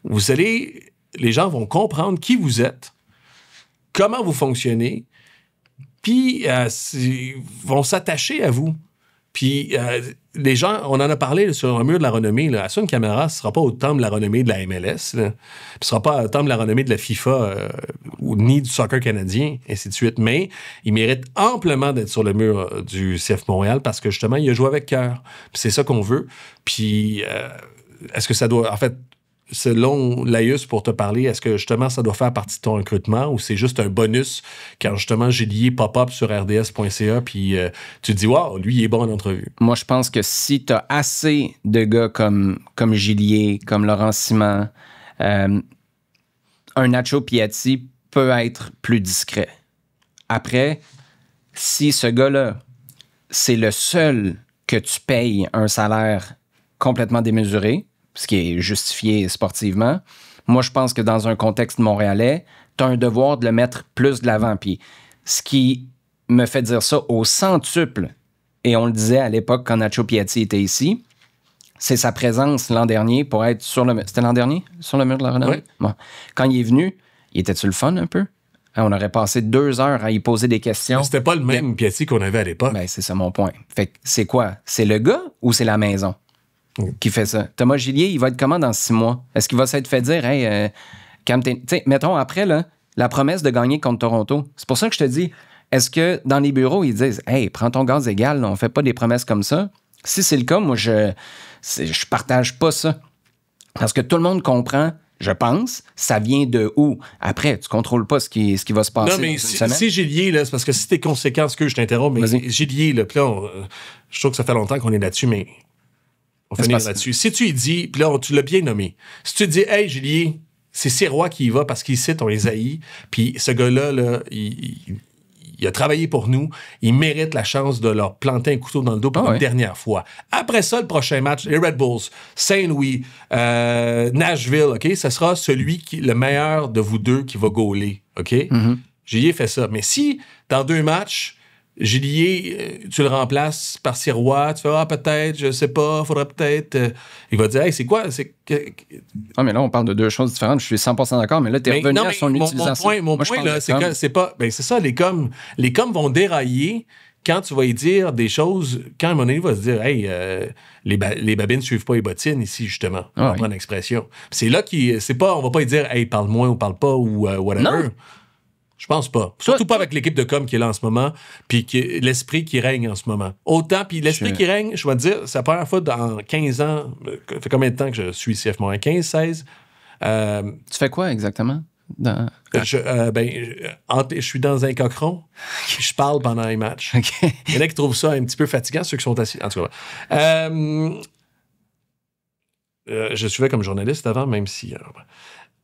les gens vont comprendre qui vous êtes, comment vous fonctionnez, puis vont s'attacher à vous. Puis les gens, on en a parlé sur un mur de la renommée. Là, Hassan Camara, ce ne sera pas au temple de la renommée de la MLS. Là. Ce ne sera pas au temple de la renommée de la FIFA ni du soccer canadien, ainsi de suite. Mais il mérite amplement d'être sur le mur du CF Montréal parce que justement, il a joué avec cœur. Puis c'est ça qu'on veut. Puis est-ce que ça doit... En fait, selon Laïus pour te parler, est-ce que justement ça doit faire partie de ton recrutement ou c'est juste un bonus quand justement Gillier pop-up sur rds.ca puis tu te dis, wow, lui, il est bon en entrevue? Moi, je pense que si tu as assez de gars comme Gillier, comme Laurent Simon, un Nacho Piatti peut être plus discret. Après, si ce gars-là, c'est le seul que tu payes un salaire complètement démesuré, ce qui est justifié sportivement, moi, je pense que dans un contexte montréalais, tu as un devoir de le mettre plus de l'avant. Puis ce qui me fait dire ça au centuple, et on le disait à l'époque quand Nacho Piatti était ici, c'est sa présence l'an dernier pour être sur le... C'était l'an dernier? Sur le mur de la renommée? Oui. Bon. Quand il est venu, il était-tu le fun un peu? On aurait passé 2 heures à y poser des questions. Mais c'était pas le même Piatti qu'on avait à l'époque. Ben, c'est ça mon point. Fait que c'est quoi? C'est le gars ou c'est la maison qui fait ça? Thomas Gillier, il va être comment dans 6 mois? Est-ce qu'il va s'être fait dire, hey, tu sais, mettons après, là, la promesse de gagner contre Toronto. C'est pour ça que je te dis, est-ce que dans les bureaux, ils disent, hey, prends ton gaz égal, là, on fait pas des promesses comme ça? Si c'est le cas, moi, je partage pas ça. Parce que tout le monde comprend. Je pense, ça vient de où? Après, tu contrôles pas ce qui va se passer. Non, mais si Gillier, là, c'est parce que si t'es conséquent, ce que je t'interromps, mais Gillier, là, puis là, je trouve que ça fait longtemps qu'on est là-dessus, mais on finit là-dessus. Si tu y dis, puis là, tu l'as bien nommé, si tu dis, hey, Gillier, c'est Sirois qui y va parce qu'ici, on les haït, puis ce gars-là, là, il a travaillé pour nous, il mérite la chance de leur planter un couteau dans le dos pour une dernière fois. Après ça, le prochain match, les Red Bulls, Saint-Louis, Nashville, OK? Ce sera le meilleur de vous deux qui va gauler, OK? Mm-hmm. Gillier fait ça. Mais si, dans 2 matchs, Gillier, tu le remplaces par Sirois, tu fais, peut-être, je sais pas, faudrait peut-être... il va dire, hey, c'est quoi? Ah, mais là, on parle de 2 choses différentes. Je suis 100% d'accord, mais là, t'es revenu à son utilisation. Mon point, là, c'est que c'est pas... Ben, c'est ça, les coms vont dérailler quand tu vas y dire des choses, quand à un moment donné, il va se dire, hey, les babines ne suivent pas les bottines ici, justement. On va prendre l'expression. C'est là on va pas y dire, hey, parle moins ou parle pas ou whatever. Non. Je pense pas. Surtout pas avec l'équipe de com qui est là en ce moment, puis l'esprit qui règne en ce moment. Autant, puis l'esprit qui règne, je vais te dire, c'est la première fois dans 15 ans, ça fait combien de temps que je suis CF Montréal? 15, 16? Tu fais quoi exactement? Je suis dans un cochon, je parle pendant les matchs. Okay. Il y en a qui trouvent ça un petit peu fatigant, ceux qui sont assis. En tout cas, je suivais comme journaliste avant, même si...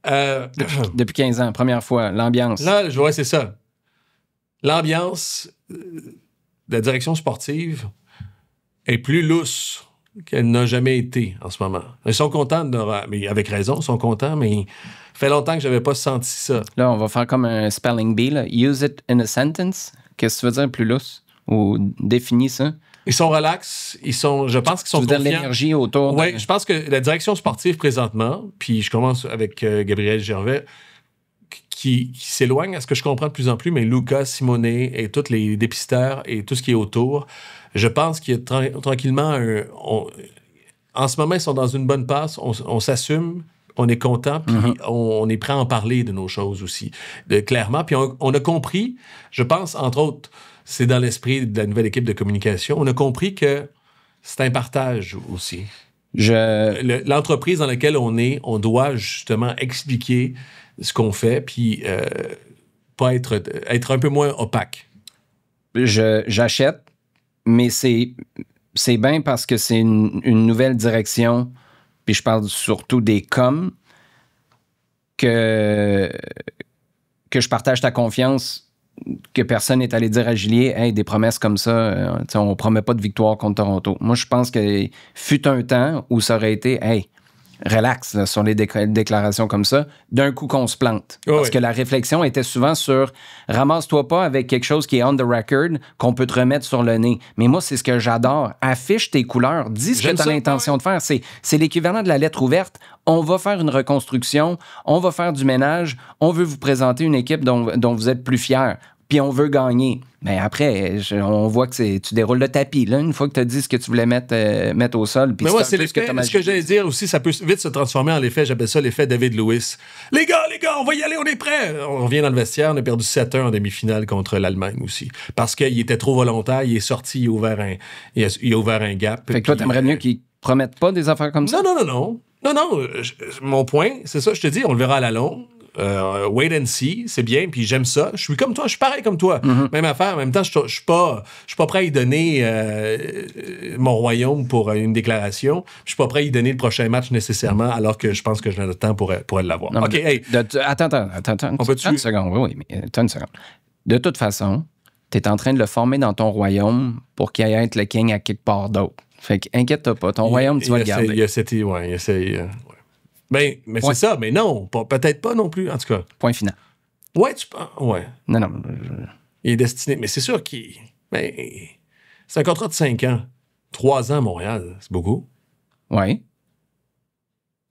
Depuis 15 ans, première fois, l'ambiance. Là, ouais, c'est ça. L'ambiance de la direction sportive est plus lousse qu'elle n'a jamais été en ce moment. Ils sont contents, mais avec raison, ils sont contents, mais il fait longtemps que je n'avais pas senti ça. Là, on va faire comme un spelling bee. Là. Use it in a sentence. Qu'est-ce que tu veux dire plus lousse? Ou définis ça? Ils sont relax, je pense qu'ils sont confiants. Tu veux dire l'énergie autour? Oui, je pense que la direction sportive présentement, puis je commence avec Gabriel Gervais, qui s'éloigne, à ce que je comprends de plus en plus, mais Luca, Simone et tous les dépisteurs et tout ce qui est autour, je pense qu'il y a tranquillement en ce moment, ils sont dans une bonne passe, on s'assume, on est content, puis on est prêt à en parler de nos choses aussi, clairement. Puis on a compris, je pense, entre autres, c'est dans l'esprit de la nouvelle équipe de communication. On a compris que c'est un partage aussi. L'entreprise dans laquelle on est, on doit justement expliquer ce qu'on fait, puis pas être un peu moins opaque. J'achète, mais c'est bien parce que c'est une nouvelle direction, puis je parle surtout des coms, que je partage ta confiance, que personne n'est allé dire à Gillier, hey, des promesses comme ça, on promet pas de victoire contre Toronto. Moi, je pense que fut un temps où ça aurait été, hey, relax là, sur les déclarations comme ça, d'un coup qu'on se plante. Parce que la réflexion était souvent sur ramasse-toi pas avec quelque chose qui est on the record, qu'on peut te remettre sur le nez. Mais moi, c'est ce que j'adore. Affiche tes couleurs, dis ce que tu as l'intention de faire. C'est l'équivalent de la lettre ouverte. On va faire une reconstruction, on va faire du ménage, on veut vous présenter une équipe dont vous êtes plus fiers. Puis on veut gagner. Mais après, on voit que tu déroules le tapis, là, une fois que tu as dit ce que tu voulait mettre au sol. Mais moi, c'est l'effet, ce que j'allais dire aussi, ça peut vite se transformer en l'effet, j'appelle ça l'effet David Lewis. Les gars, on va y aller, on est prêts. On revient dans le vestiaire, on a perdu 7-1 en demi-finale contre l'Allemagne aussi. Parce qu'il était trop volontaire, il est sorti, il a ouvert un gap. Fait que toi, t'aimerais mieux qu'ils promettent pas des affaires comme ça? Non. Non, mon point, c'est ça, je te dis, on le verra à la longue. Wait and see, c'est bien, puis j'aime ça. Je suis comme toi, je suis pareil comme toi. Même affaire, en même temps, je suis pas prêt à y donner mon royaume pour une déclaration. Je suis pas prêt à y donner le prochain match nécessairement, alors que je pense que j'ai le temps pour l'avoir. Non, OK, hey. Attends. On peut-tu... Attends une seconde, oui, mais attends une seconde. De toute façon, tu es en train de le former dans ton royaume pour qu'il aille être le king à quelque part d'autre. Fait que inquiète-toi pas, ton royaume, tu vas le garder. Il essaie. Ben, mais c'est ça, mais non, peut-être pas non plus, en tout cas. Point final. Ouais, tu penses. Ouais. Non. Il est destiné. Mais c'est sûr qu'il. Ben, c'est un contrat de 5 ans. 3 ans à Montréal, c'est beaucoup. Oui.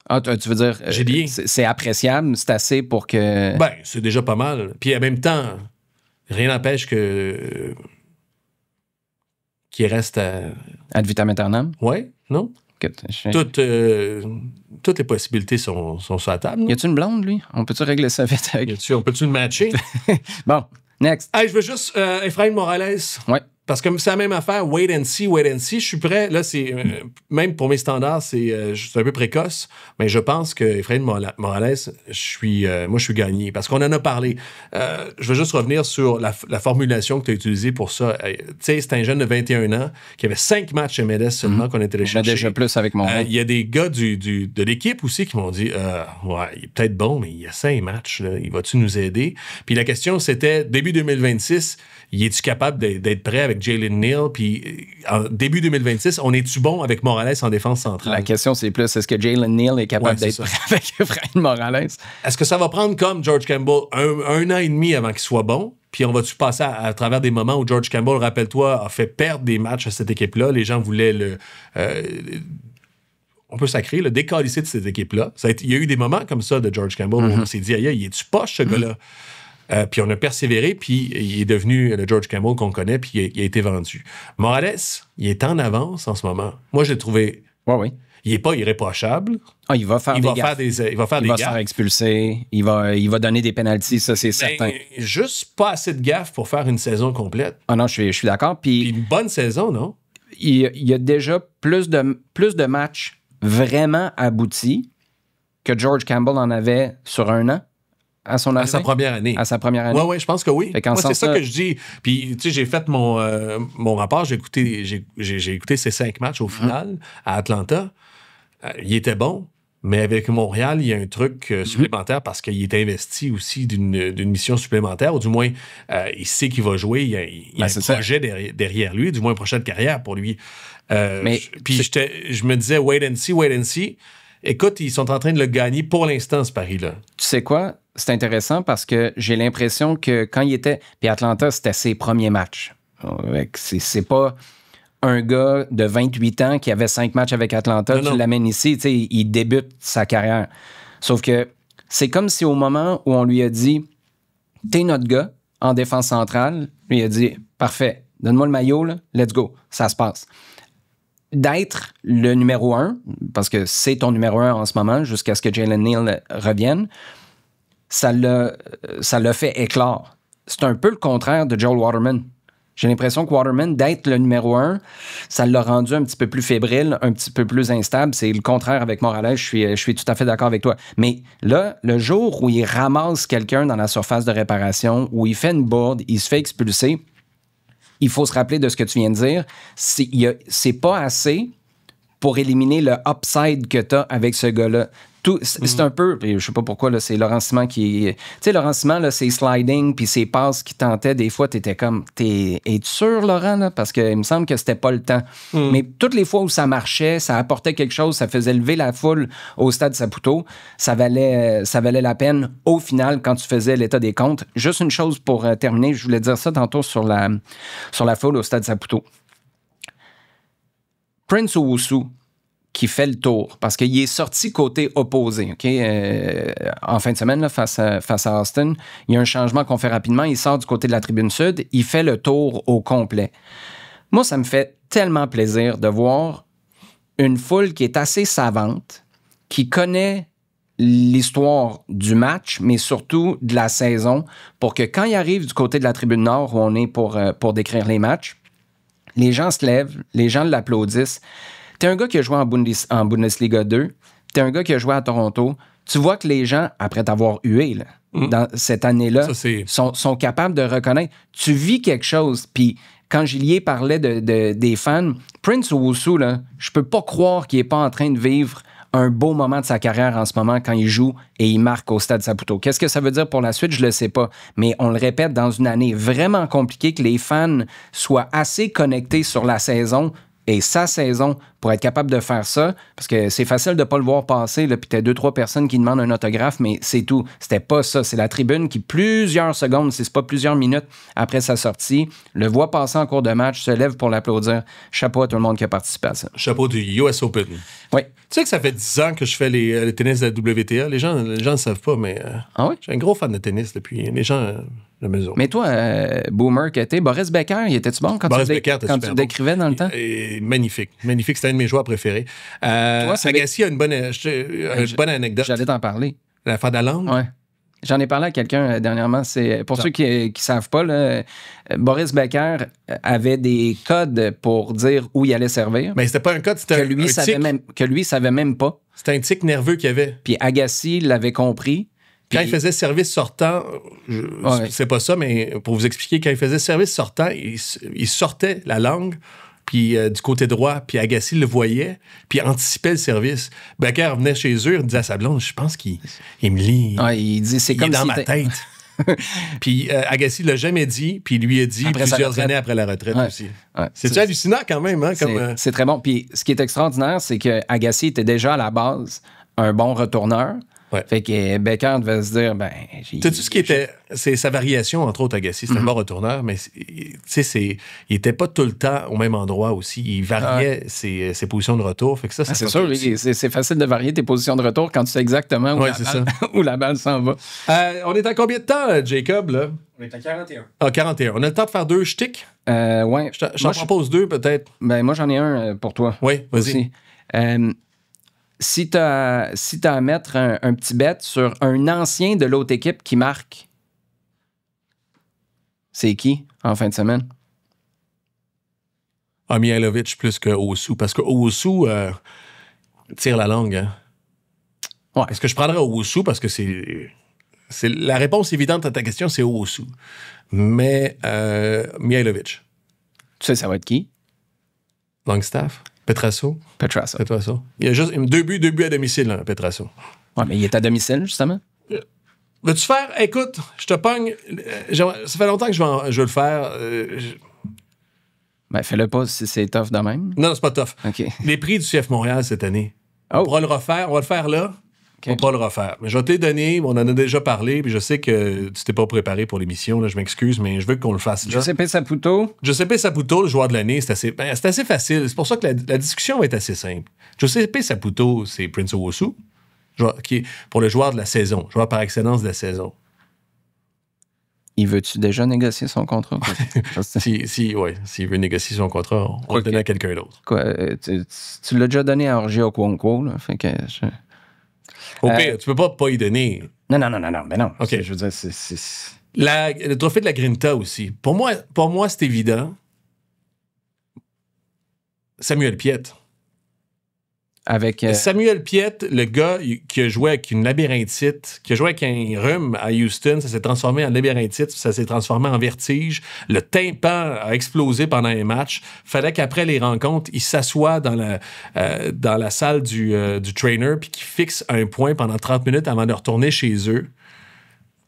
Ah, tu veux dire. J'ai dit. C'est appréciable, c'est assez pour que. Ben, c'est déjà pas mal. Puis en même temps, rien n'empêche que. qu'il reste à. Ad vitam aeternam? Ouais, non? Toutes les possibilités sont sur la table. Y a-tu une blonde, lui? On peut-tu régler ça vite avec? On peut-tu le matcher? Bon, next. Hey, je veux juste Efrain Morales. Ouais. Parce que c'est la même affaire, wait and see. Je suis prêt. Là, c'est même pour mes standards, c'est un peu précoce, mais je pense que Efrain Morales, moi, je suis gagné. Parce qu'on en a parlé. Je veux juste revenir sur la formulation que tu as utilisée pour ça. Tu sais, c'est un jeune de 21 ans qui avait 5 matchs MLS seulement qu'on était allé chercher. Déjà plus avec mon Il y a des gars de l'équipe aussi qui m'ont dit ouais, il est peut-être bon, mais il y a 5 matchs. Là. Il va-tu nous aider? Puis la question, c'était début 2026, es-tu capable d'être prêt avec Jalen Neal? Puis en début 2026, on est-tu bon avec Morales en défense centrale? La question, c'est plus, est-ce que Jalen Neal est capable d'être prêt avec Efrain Morales? Est-ce que ça va prendre comme George Campbell un an et demi avant qu'il soit bon? Puis on va-tu passer à travers des moments où George Campbell, rappelle-toi, a fait perdre des matchs à cette équipe-là? Les gens voulaient on peut sacrer, le décalisser de cette équipe-là. Il y a eu des moments comme ça de George Campbell où on s'est dit, aïe, il est-tu poche, ce gars-là? Puis on a persévéré, puis il est devenu le George Campbell qu'on connaît, puis il a été vendu. Morales, il est en avance en ce moment. Moi, je l'ai trouvé... Oui. Il n'est pas irréprochable. Ah, il va faire des gaffes. Il va faire des gaffes. Se faire expulser. Il va donner des pénaltys, ça, c'est certain. Juste pas assez de gaffes pour faire une saison complète. Ah non, je suis d'accord. Puis une bonne saison, non? Il y a déjà plus de matchs vraiment aboutis que George Campbell en avait sur un an. À sa première année. À sa première année. Oui, je pense que oui. Moi, c'est ça que je dis. Puis, tu sais, j'ai fait mon rapport, j'ai écouté ces 5 matchs au final à Atlanta. Il était bon, mais avec Montréal, il y a un truc supplémentaire parce qu'il est investi aussi d'une mission supplémentaire, ou du moins, il sait qu'il va jouer. Il y a un projet derrière lui, du moins un projet de carrière pour lui. Puis, je me disais, wait and see. Écoute, ils sont en train de le gagner pour l'instant, ce pari-là. Tu sais quoi? C'est intéressant parce que j'ai l'impression que quand il était... Puis Atlanta, c'était ses premiers matchs. C'est pas un gars de 28 ans qui avait 5 matchs avec Atlanta. Tu l'amènes ici, tu sais, il débute sa carrière. Sauf que c'est comme si au moment où on lui a dit « T'es notre gars en défense centrale », lui a dit « Parfait, donne-moi le maillot, là, let's go, ça se passe ». D'être le numéro 1, parce que c'est ton numéro 1 en ce moment, jusqu'à ce que Jalen Neal revienne, ça l'a fait éclore. C'est un peu le contraire de Joel Waterman. J'ai l'impression que Waterman, d'être le numéro 1, ça l'a rendu un petit peu plus fébrile, un petit peu plus instable. C'est le contraire avec Morales. Je suis tout à fait d'accord avec toi. Mais là, le jour où il ramasse quelqu'un dans la surface de réparation, où il fait une bourde, il se fait expulser, il faut se rappeler de ce que tu viens de dire. C'est pas assez pour éliminer le upside que tu as avec ce gars-là. C'est un peu, je sais pas pourquoi, là, c'est Laurent Simon qui... Tu sais, Laurent Simon, là, c'est sliding, puis ses passes qui tentaient, des fois, t'étais comme... Es-tu sûr, Laurent, là? Parce qu'il me semble que c'était pas le temps. Mais toutes les fois où ça marchait, ça apportait quelque chose, ça faisait lever la foule au Stade Saputo, ça valait la peine, au final, quand tu faisais l'état des comptes. Juste une chose pour terminer, je voulais dire ça tantôt sur la foule au Stade Saputo. Prince Owusu, qui fait le tour, parce qu'il est sorti côté opposé, OK? En fin de semaine, là, face à Austin, il y a un changement qu'on fait rapidement. Il sort du côté de la tribune sud, il fait le tour au complet. Moi, ça me fait tellement plaisir de voir une foule qui est assez savante, qui connaît l'histoire du match, mais surtout de la saison, pour que quand il arrive du côté de la tribune nord, où on est pour décrire les matchs, les gens se lèvent, les gens l'applaudissent. T'es un gars qui a joué en Bundesliga 2. t'es un gars qui a joué à Toronto, tu vois que les gens, après t'avoir hué là, dans cette année-là, sont capables de reconnaître. Tu vis quelque chose, puis quand Gillier parlait des fans, Prince Owusu, là, je peux pas croire qu'il est pas en train de vivre un beau moment de sa carrière en ce moment quand il joue et il marque au Stade Saputo. Qu'est-ce que ça veut dire pour la suite? Je le sais pas. Mais on le répète, dans une année vraiment compliquée, que les fans soient assez connectés sur la saison et sa saison pour être capable de faire ça, parce que c'est facile de pas le voir passer, là, puis t'as 2-3 personnes qui demandent un autographe, mais c'est tout. C'était pas ça. C'est la tribune qui, plusieurs secondes, si c'est pas plusieurs minutes après sa sortie, le voit passer en cours de match, se lève pour l'applaudir. Chapeau à tout le monde qui a participé à ça. Chapeau du US Open. Oui. Tu sais que ça fait 10 ans que je fais le tennis de la WTA. Les gens ne savent pas, mais ah oui? Je suis un gros fan de tennis depuis. Les gens le mesurent. Mais toi, boomer que t'es, Boris Becker, il était-tu bon quand tu le décrivais dans le temps? Magnifique. Magnifique. C'était un de mes joueurs préférés. Toi, Agassi a une bonne anecdote. J'allais t'en parler. L'affaire de la langue? Oui. J'en ai parlé à quelqu'un dernièrement. C'est pour ceux qui ne savent pas, là, Boris Becker avait des codes pour dire où il allait servir. Mais c'était pas un code, c'était que lui savait même pas. C'était un tic nerveux qu'il avait. Puis Agassi l'avait compris. Quand il faisait service sortant, c'est pas ça, mais pour vous expliquer, quand il faisait service sortant, il sortait la langue, puis du côté droit, puis Agassi le voyait, puis anticipait le service. Becker venait chez eux, il disait à sa blonde, je pense qu'il me lit. Il dit, c'est comme dans ma tête. Puis Agassi l'a jamais dit, puis il lui a dit après plusieurs années après la retraite aussi. Ouais, c'est hallucinant quand même. Hein, c'est très bon. Puis ce qui est extraordinaire, c'est que Agassi était déjà à la base un bon retourneur. Ouais. Fait que Becker devait se dire, sais-tu ce qui était... C'est sa variation, entre autres, Agassi. C'était un bon retourneur, mais il était pas tout le temps au même endroit aussi. Il variait ses positions de retour. Fait que ça c'est sûr, c'est facile de varier tes positions de retour quand tu sais exactement où la balle s'en va. On est à combien de temps, Jacob, là? On est à 41. Ah, 41. On a le temps de faire 2 shticks? Ouais. Je t'en propose 2, peut-être. Moi, j'en ai un pour toi. Oui, vas-y. Si t'as à mettre un petit bet sur un ancien de l'autre équipe qui marque, c'est qui en fin de semaine? Mihailovic plus que Owusu. Parce que Owusu tire la langue. Hein? Ouais. Est-ce que je prendrais Owusu parce que c'est la réponse évidente à ta question, c'est Owusu. Mais Mihailovic. Tu sais, ça va être qui? Longstaff? Petrasso. Il y a juste 2 buts à domicile, là, Petrasso. Ouais, mais il est à domicile, justement. Veux-tu faire... Écoute, je te pogne... ça fait longtemps que je veux le faire. Fais-le pas si c'est tough de même. Non, c'est pas tough. Okay. Les prix du CF Montréal cette année. On pourra le refaire. On va le faire là. Okay. On pourra le refaire. Mais je vais te les donner. On en a déjà parlé. Puis je sais que tu t'es pas préparé pour l'émission. Là, je m'excuse, mais je veux qu'on le fasse là. Giuseppe Saputo, le joueur de l'année, c'est assez facile. C'est pour ça que la discussion va être assez simple. Giuseppe Saputo, c'est Prince Owusu, qui est pour le joueur de la saison, joueur par excellence de la saison. Il veut-tu déjà négocier son contrat? S'il veut négocier son contrat, on va le donner à quelqu'un d'autre. Tu l'as déjà donné à Orgi Okonkwo, là, fait que... Au pire, tu peux pas y donner. Non, mais non. Okay. Je veux dire, le trophée de la Grinta aussi. Pour moi, c'est évident. Samuel Piette. Samuel Piette, le gars qui a joué avec une labyrinthite, qui a joué avec un rhume à Houston, ça s'est transformé en labyrinthite, ça s'est transformé en vertige. Le tympan a explosé pendant un match. Fallait qu'après les rencontres, il s'assoie dans la salle du trainer puis qu'il fixe un point pendant 30 minutes avant de retourner chez eux.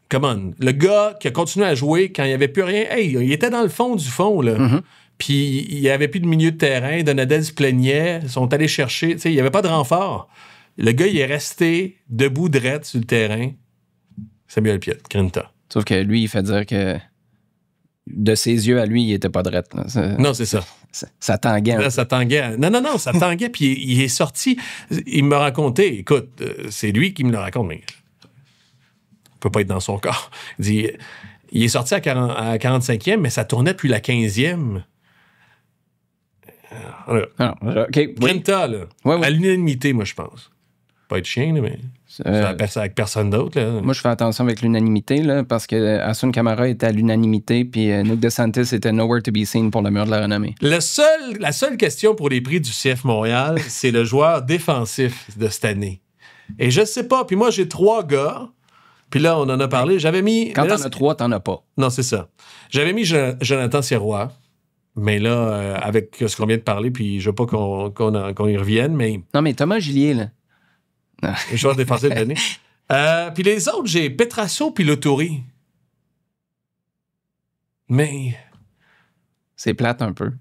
Come on. Le gars qui a continué à jouer quand il n'y avait plus rien. Hey, il était dans le fond du fond, là. Mm-hmm. Puis il n'y avait plus de milieu de terrain. Donadel se plaignait. Ils sont allés chercher. Il n'y avait pas de renfort. Le gars, il est resté debout, drette sur le terrain. Samuel Piette, Grinta. Sauf que lui, il fait dire que de ses yeux à lui, il était pas drette. Non, c'est ça. Ça tanguait. Là, ça tanguait. Non, ça tanguait. Puis il est sorti. Il m'a raconté. Écoute, c'est lui qui me le raconte, mais il peut pas être dans son corps. Il dit, il est sorti à 45e, mais ça tournait depuis la 15e. Grinta, là. À l'unanimité, moi, je pense. Pas être chien, là, mais avec personne d'autre. Là. Moi, je fais attention avec l'unanimité, là, parce que Hassoun Camara était à l'unanimité, puis Nick DeSantis était nowhere to be seen pour le mur de la renommée. La seule question pour les prix du CF Montréal, c'est le joueur défensif de cette année. Et je sais pas. Puis moi, j'ai 3 gars. Puis là, on en a parlé. J'avais mis... Quand t'en as 3, t'en as pas. Non, c'est ça. J'avais mis Jonathan Sirois. Mais là, avec ce qu'on vient de parler, puis je veux pas qu'on y revienne, mais... Non, mais Thomas Gillier, là. Joueur défensif de l'année. Puis les autres, j'ai Petrasso puis Lotori. Mais... C'est plate un peu.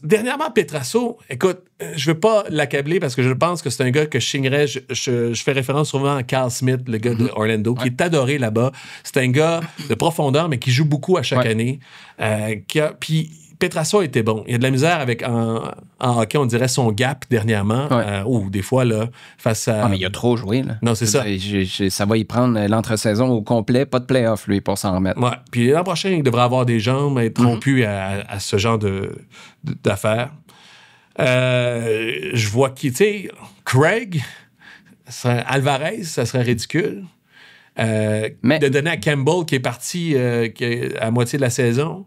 Dernièrement, Petrasso, écoute, je veux pas l'accabler parce que je pense que c'est un gars que je signerais. Je fais référence souvent à Carl Smith, le gars de Orlando, qui est adoré là-bas. C'est un gars de profondeur, mais qui joue beaucoup à chaque année. Puis Petrasso était bon. Il y a de la misère avec, en hockey, on dirait son gap dernièrement. Ou des fois, là, face à... Ah, mais il a trop joué, là. Non, c'est ça. Ça va y prendre l'entre-saison au complet, pas de play-off, lui, pour s'en remettre. Ouais. Puis l'an prochain, il devrait avoir des jambes, être rompu à ce genre d'affaires. Je vois qui, tu sais, Craig, Alvarez, ça serait ridicule. Mais... De donner à Campbell, qui est parti à moitié de la saison.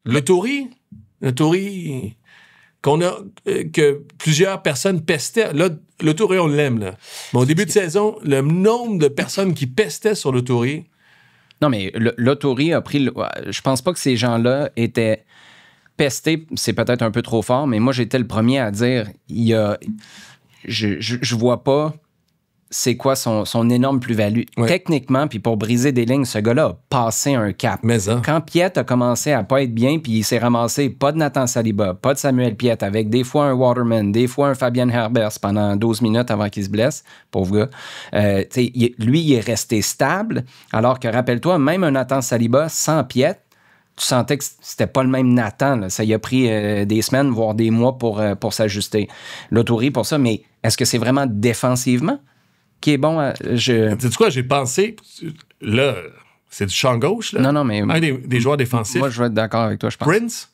Le Touri, que plusieurs personnes pestaient. Là, le Touri, on l'aime, là. Mais au début de saison, le nombre de personnes qui pestaient sur le Touri. Non, mais le Touri a pris... Je pense pas que ces gens-là étaient pestés. C'est peut-être un peu trop fort, mais moi, j'étais le premier à dire, je vois pas c'est quoi son énorme plus-value. Ouais. Techniquement, puis pour briser des lignes, ce gars-là a passé un cap. Mais ça. Quand Piette a commencé à pas être bien, puis il s'est ramassé pas de Nathan Saliba, pas de Samuel Piette, avec des fois un Waterman, des fois un Fabian Herbers pendant 12 minutes avant qu'il se blesse, pauvre gars. Lui, il est resté stable, alors que, rappelle-toi, même un Nathan Saliba sans Piette, tu sentais que c'était pas le même Nathan. Là. Ça y a pris des semaines, voire des mois pour s'ajuster. L'Autori pour ça, mais est-ce que c'est vraiment défensivement qui est bon? Sais-tu quoi, j'ai pensé, là, c'est du champ gauche, là. Non, mais... Un des joueurs défensifs. Moi, je vais être d'accord avec toi, je pense. Prince?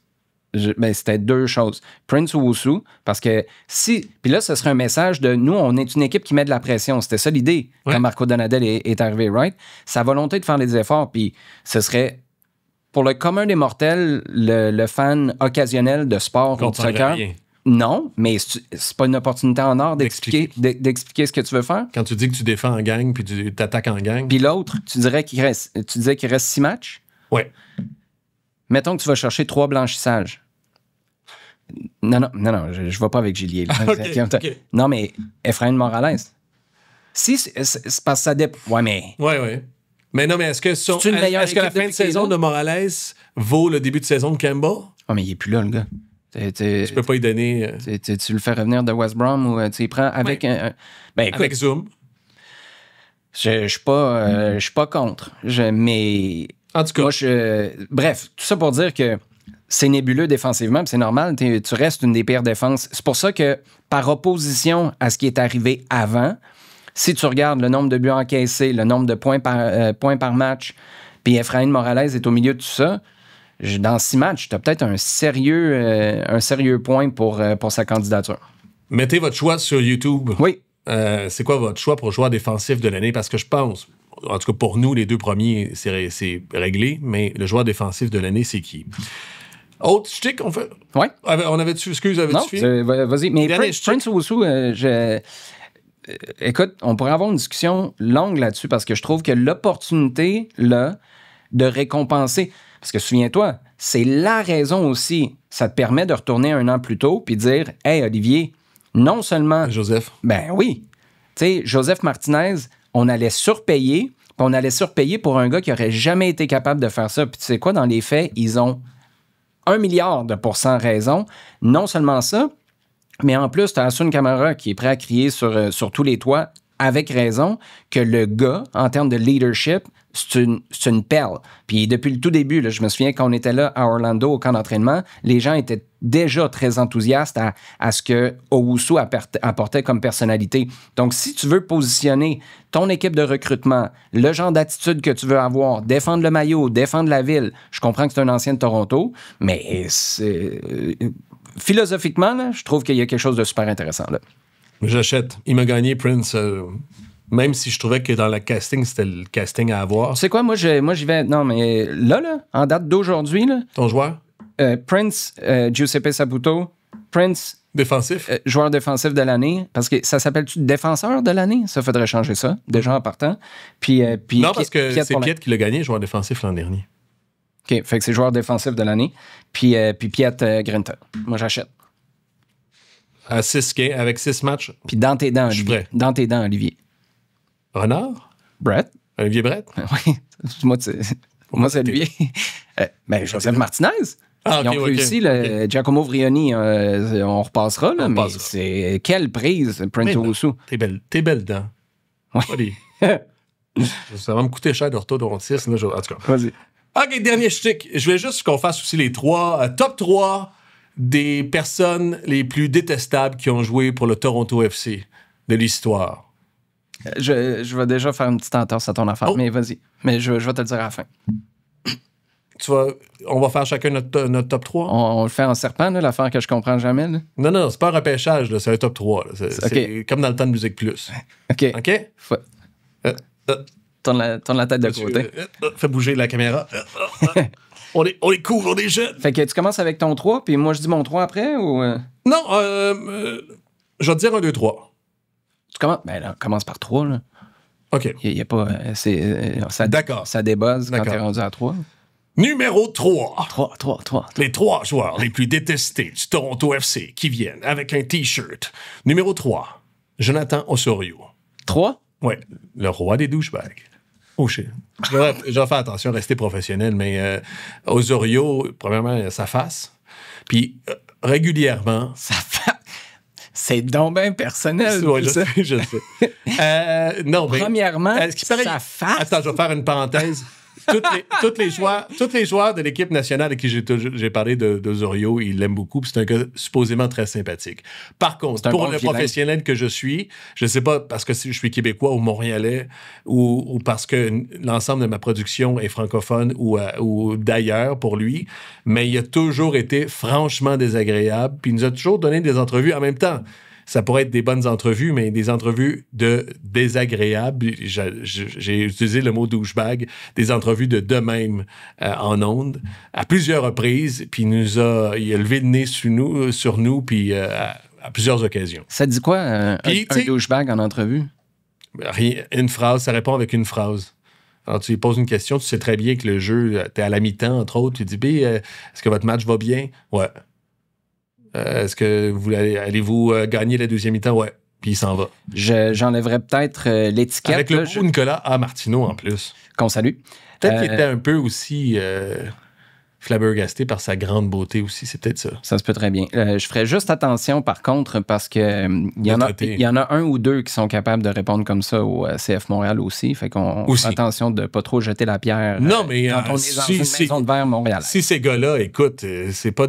C'était 2 choses. Prince ou Owusu, parce que si... Puis là, ce serait un message de nous, on est une équipe qui met de la pression. C'était ça l'idée quand Marco Donadel est arrivé, right? Sa volonté de faire des efforts, puis ce serait... Pour le commun des mortels, le fan occasionnel de sport ou de soccer... Rien. Non, mais c'est pas une opportunité en or d'expliquer ce que tu veux faire. Quand tu dis que tu défends en gang puis tu t'attaques en gang. Puis l'autre, tu disais qu'il reste 6 matchs. Oui. Mettons que tu vas chercher 3 blanchissages. Non, je ne vais pas avec Gillier. Okay. Non, mais Efrain Morales. Si, c'est parce que ça dépend. Ouais, mais. Oui. Mais non, mais est-ce que la fin de saison de Morales vaut le début de saison de Campbell? Ah, mais il n'est plus là, le gars. Tu peux pas y donner... Tu le fais revenir de West Brom ou tu y prends avec un... Ben, écoute, avec Zoom. Je suis pas contre. Mais... En tout cas... Moi, bref, tout ça pour dire que c'est nébuleux défensivement, c'est normal. Tu restes une des pires défenses. C'est pour ça que, par opposition à ce qui est arrivé avant, si tu regardes le nombre de buts encaissés, le nombre de points par match, puis Efrain Morales est au milieu de tout ça... Dans 6 matchs, tu as peut-être un sérieux point pour sa candidature. Mettez votre choix sur YouTube. Oui. C'est quoi votre choix pour joueur défensif de l'année? Parce que je pense, en tout cas pour nous, les 2 premiers, c'est réglé, mais le joueur défensif de l'année, c'est qui? Autre stick, on fait? Oui. On avait-tu, avais-tu fini? Vas-y, mais Prince Owusu, écoute, on pourrait avoir une discussion longue là-dessus parce que je trouve que l'opportunité, là, de récompenser... Parce que souviens-toi, c'est la raison aussi. Ça te permet de retourner 1 an plus tôt puis dire « Hey, Olivier, non seulement... » Joseph. Ben oui. Tu sais, Joseph Martinez, on allait surpayer, puis on allait surpayer pour un gars qui n'aurait jamais été capable de faire ça. Puis tu sais quoi, dans les faits, ils ont 1 milliard de % raison. Non seulement ça, mais en plus, tu as Asun Kamara qui est prêt à crier sur tous les toits avec raison que le gars, en termes de leadership, c'est une perle. Puis depuis le tout début, là, je me souviens quand on était là à Orlando au camp d'entraînement, les gens étaient déjà très enthousiastes à ce que Owusu apportait comme personnalité. Donc, si tu veux positionner ton équipe de recrutement, le genre d'attitude que tu veux avoir, défendre le maillot, défendre la ville, je comprends que c'est un ancien de Toronto, mais philosophiquement, là, je trouve qu'il y a quelque chose de super intéressant là. J'achète. Il m'a gagné, Prince. Même si je trouvais que dans le casting, c'était le casting à avoir. Tu sais quoi, moi j'y vais. Non, mais là, en date d'aujourd'hui, là. Ton joueur? Prince, Giuseppe Saputo, Prince, Défensif? Joueur défensif de l'année, parce que ça s'appelle-tu défenseur de l'année? Ça faudrait changer ça, déjà en partant. Puis non, parce que c'est Piet qui l'a gagné, joueur défensif l'an dernier. OK, fait que c'est joueur défensif de l'année. Puis Piet Grinter. Moi, j'achète. À 6 gains, avec 6 matchs. Puis dans tes dents, Je suis Olivier. prêt. Dans tes dents, Olivier. Renard? Brett? Olivier Brett? Oui. Moi, c'est lui. Joseph Martinez. Ah, Ils ont réussi, Giacomo Vrioni, on repassera, là, mais c'est quelle prise, Prince Owusu. T'es belle dedans. Ouais. Ça va me coûter cher de orthodontiste. En tout cas. Vas-y. OK, dernier shtick. Je voulais juste qu'on fasse aussi les top 3 des personnes les plus détestables qui ont joué pour le Toronto FC de l'histoire. Je vais déjà faire une petite entorse à ton affaire, mais vas-y. Mais je vais te le dire à la fin. On va faire chacun notre top 3? On le fait en serpent, là, l'affaire que je comprends jamais. Là. Non, c'est pas un repêchage, là, c'est un top 3. Là. C'est comme dans le temps de Musique Plus. OK. OK? Tourne la tête de côté. Fais bouger la caméra. On est cool, on est jeunes. Fait que tu commences avec ton 3, puis moi je dis mon 3 après, ou... Non, je vais te dire 1, 2, 3. Tu commences... Ben là, commence par 3, là. OK. Il n'y a pas... D'accord. Ça débuzz quand D'accord. t'es rendu à 3. Numéro 3. 3. Les 3 joueurs les plus détestés du Toronto FC qui viennent avec un T-shirt. Numéro 3. Jonathan Osorio. 3? Oui, le roi des douchebags. Oh shit. Je vais faire attention, rester professionnel, mais Osorio, premièrement, sa face. Puis régulièrement. Sa face. C'est donc bien personnel. Ouais, je sais. Non, mais, premièrement, sa face. Attends, je vais faire une parenthèse. Tous les joueurs de l'équipe nationale à qui j'ai parlé d'Osorio, ils l'aiment beaucoup, puis c'est un gars supposément très sympathique. Par contre, pour le professionnel que je suis, je ne sais pas parce que je suis québécois ou montréalais ou parce que l'ensemble de ma production est francophone ou d'ailleurs pour lui, mais il a toujours été franchement désagréable, puis il nous a toujours donné des entrevues en même temps. Ça pourrait être des bonnes entrevues, mais des entrevues de désagréables. J'ai utilisé le mot douchebag, des entrevues de même en ondes à plusieurs reprises, puis il a levé le nez sur nous puis à plusieurs occasions. Ça dit quoi, un douchebag en entrevue? Rien, une phrase, ça répond avec une phrase. Alors, tu lui poses une question, tu sais très bien que le jeu, t'es à la mi-temps, entre autres, tu dis, est-ce que votre match va bien? Ouais. Est-ce que allez-vous gagner la deuxième mi-temps? Ouais. Puis il s'en va. J'enlèverais peut-être l'étiquette. Avec le beau Nicolas A. Martineau en plus. Qu'on salue. Peut-être qu'il était un peu aussi flabbergasté par sa grande beauté aussi. C'est peut-être ça. Ça se peut très bien. Je ferais juste attention, par contre, parce que il y en a un ou deux qui sont capables de répondre comme ça au CF Montréal aussi. Fait qu'on fait attention de ne pas trop jeter la pierre non, mais, quand on est dans une maison de verre Montréal. Si ces gars-là, écoute, c'est pas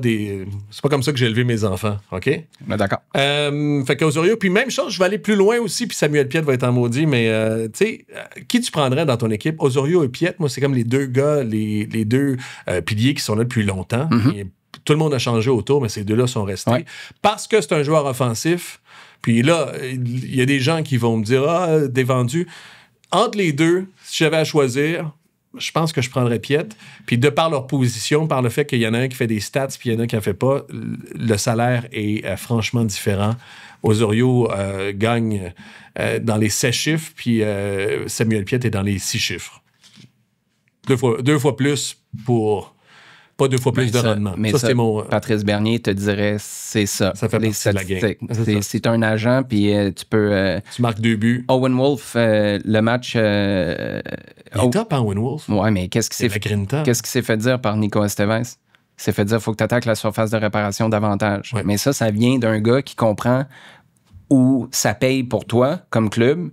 comme ça que j'ai élevé mes enfants, OK? D'accord. Fait qu'Osorio, puis même chose, je vais aller plus loin aussi, puis Samuel Piet va être en maudit, mais tu sais, qui tu prendrais dans ton équipe? Osorio et Piet, moi, c'est comme les deux gars, les deux piliers qui sont là depuis longtemps. Mm-hmm. Tout le monde a changé autour, mais ces deux-là sont restés. Ouais. Parce que c'est un joueur offensif. Puis là, il y a des gens qui vont me dire « t'es vendu ». Entre les deux, si j'avais à choisir, je pense que je prendrais Piet. Puis de par leur position, par le fait qu'il y en a un qui fait des stats puis il y en a un qui en fait pas, le salaire est franchement différent. Osorio gagne dans les 7 chiffres, puis Samuel Piet est dans les 6 chiffres. Deux fois plus pour... Pas 2 fois plus de rendement. Mais ça, Patrice Bernier te dirait, c'est ça. Ça fait partie de la game. C'est un agent, puis tu peux... tu marques 2 buts. Owen Wolf, le match... il est top, hein, Owen Wolf? Ouais, mais qu'est-ce qui s'est fait dire par Nico Esteves? Il s'est fait dire, il faut que tu attaques la surface de réparation davantage. Ouais. Mais ça vient d'un gars qui comprend où ça paye pour toi, comme club,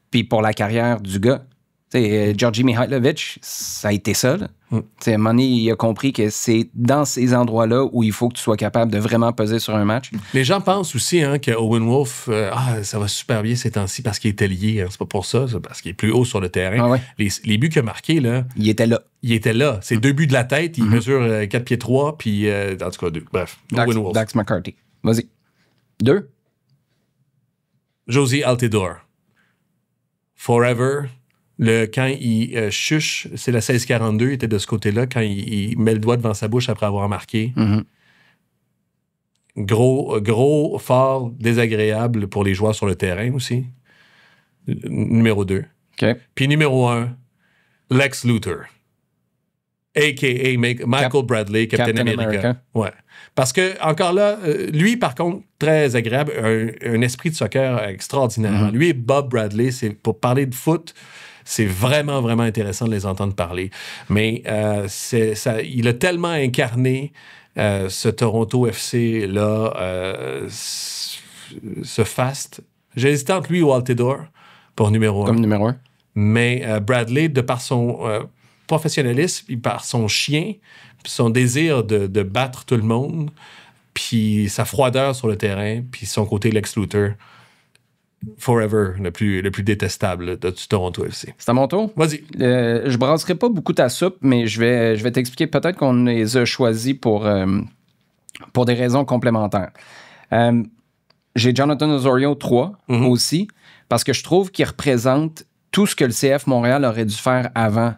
puis pour la carrière du gars. Georgi Mihailovic, ça a été ça. À un moment donné, il a compris que c'est dans ces endroits-là où il faut que tu sois capable de vraiment peser sur un match. Les gens pensent aussi que Owen Wolf, ça va super bien ces temps-ci parce qu'il était lié. Hein. C'est pas pour ça, c'est parce qu'il est plus haut sur le terrain. Ah ouais. Les buts qu'il a marqués, là... Il était là. C'est 2 buts de la tête. Il mesure 4 pieds 3, puis en tout cas 2. Bref, Owen Wolf. Dax McCarty. Vas-y. 2. Josie Altidore. Forever... Quand il chuche, c'est la 16-42, il était de ce côté-là, quand il met le doigt devant sa bouche après avoir marqué. Gros, fort, désagréable pour les joueurs sur le terrain aussi. Numéro 2. OK. Puis numéro 1, Lex Luthor. A.K.A. Michael Bradley, Captain America. Ouais. Parce que, encore là, lui, par contre, très agréable, un esprit de soccer extraordinaire. Lui et Bob Bradley, c'est pour parler de foot, c'est vraiment, vraiment intéressant de les entendre parler. Mais il a tellement incarné ce Toronto FC-là, ce fast. J'ai hésité entre lui et Altidore pour numéro 1. Comme numéro 1. Mais Bradley, de par son professionnalisme, puis par son chien, puis son désir de battre tout le monde, puis sa froideur sur le terrain, puis son côté Lex Luthor, forever, le plus détestable du Toronto FC. C'est à mon tour? Vas-y. Je brasserai pas beaucoup ta soupe, mais je vais t'expliquer. Peut-être qu'on les a choisis pour des raisons complémentaires. J'ai Jonathan Osorio 3 aussi, parce que je trouve qu'il représente tout ce que le CF Montréal aurait dû faire avant.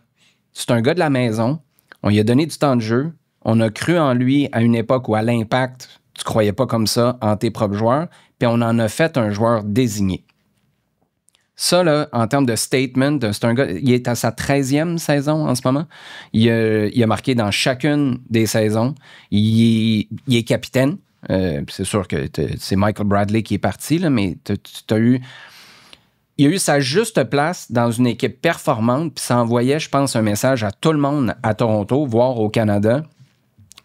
C'est un gars de la maison. On lui a donné du temps de jeu. On a cru en lui à une époque où, à l'Impact, tu croyais pas comme ça en tes propres joueurs. Puis on en a fait un joueur désigné. Ça, là, en termes de statement, c'est un gars, il est à sa 13e saison en ce moment. Il a marqué dans chacune des saisons. Il est capitaine. C'est sûr que c'est Michael Bradley qui est parti, là, mais il a eu sa juste place dans une équipe performante, puis ça envoyait, je pense, un message à tout le monde à Toronto, voire au Canada.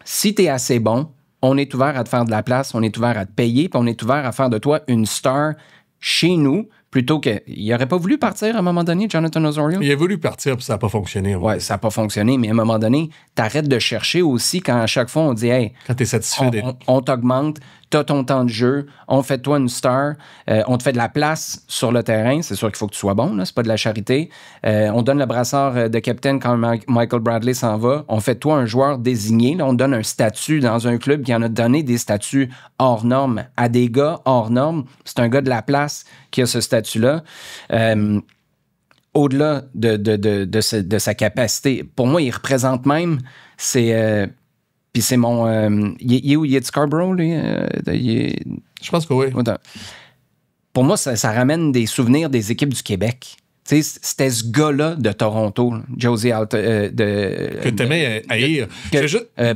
Si tu es assez bon, on est ouvert à te faire de la place, on est ouvert à te payer, puis on est ouvert à faire de toi une star chez nous, plutôt que... Il n'aurait pas voulu partir à un moment donné, Jonathan Osorio? Il a voulu partir, puis ça n'a pas fonctionné. Ouais, ça n'a pas fonctionné, mais à un moment donné, t'arrêtes de chercher aussi quand à chaque fois on dit « Hey, quand t'es satisfait on t'augmente, t'as ton temps de jeu, on fait de toi une star, on te fait de la place sur le terrain. C'est sûr qu'il faut que tu sois bon, là, c'est pas de la charité. On donne le brassard de capitaine quand Michael Bradley s'en va. On fait de toi un joueur désigné. Là, on donne un statut dans un club qui en a donné des statuts hors normes à des gars hors normes. C'est un gars de la place qui a ce statut-là. Au-delà de sa capacité, pour moi, il représente même, puis c'est mon... il est où? Il est de Scarborough, lui? Je pense que oui. Pour moi, ça ramène des souvenirs des équipes du Québec. Tu sais, c'était ce gars-là de Toronto, Josie Altidore. Que t'aimais haïr.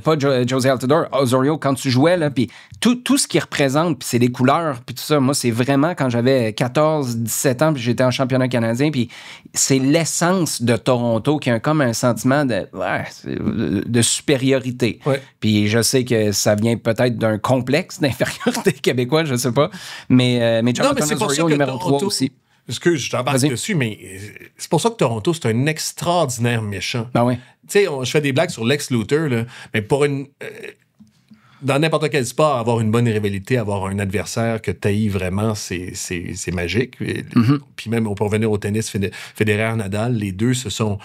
Pas Josie Altidore, Osorio, quand tu jouais, là, puis tout ce qu'il représente, puis c'est les couleurs, puis tout ça, moi, c'est vraiment quand j'avais 14, 17 ans, puis j'étais en championnat canadien, puis c'est l'essence de Toronto qui a comme un sentiment de supériorité. Ouais. Puis je sais que ça vient peut-être d'un complexe d'infériorité québécois, je sais pas, mais Jonathan Osorio, numéro 3 aussi. Excuse, je t'embarque dessus, mais c'est pour ça que Toronto, c'est un extraordinaire méchant. Ben oui. Tu sais, je fais des blagues sur Lex Luthor, là, mais pour dans n'importe quel sport, avoir une bonne rivalité, avoir un adversaire que t'haïs vraiment, c'est magique. Puis même, on peut revenir au tennis, Federer, Nadal, les deux se sont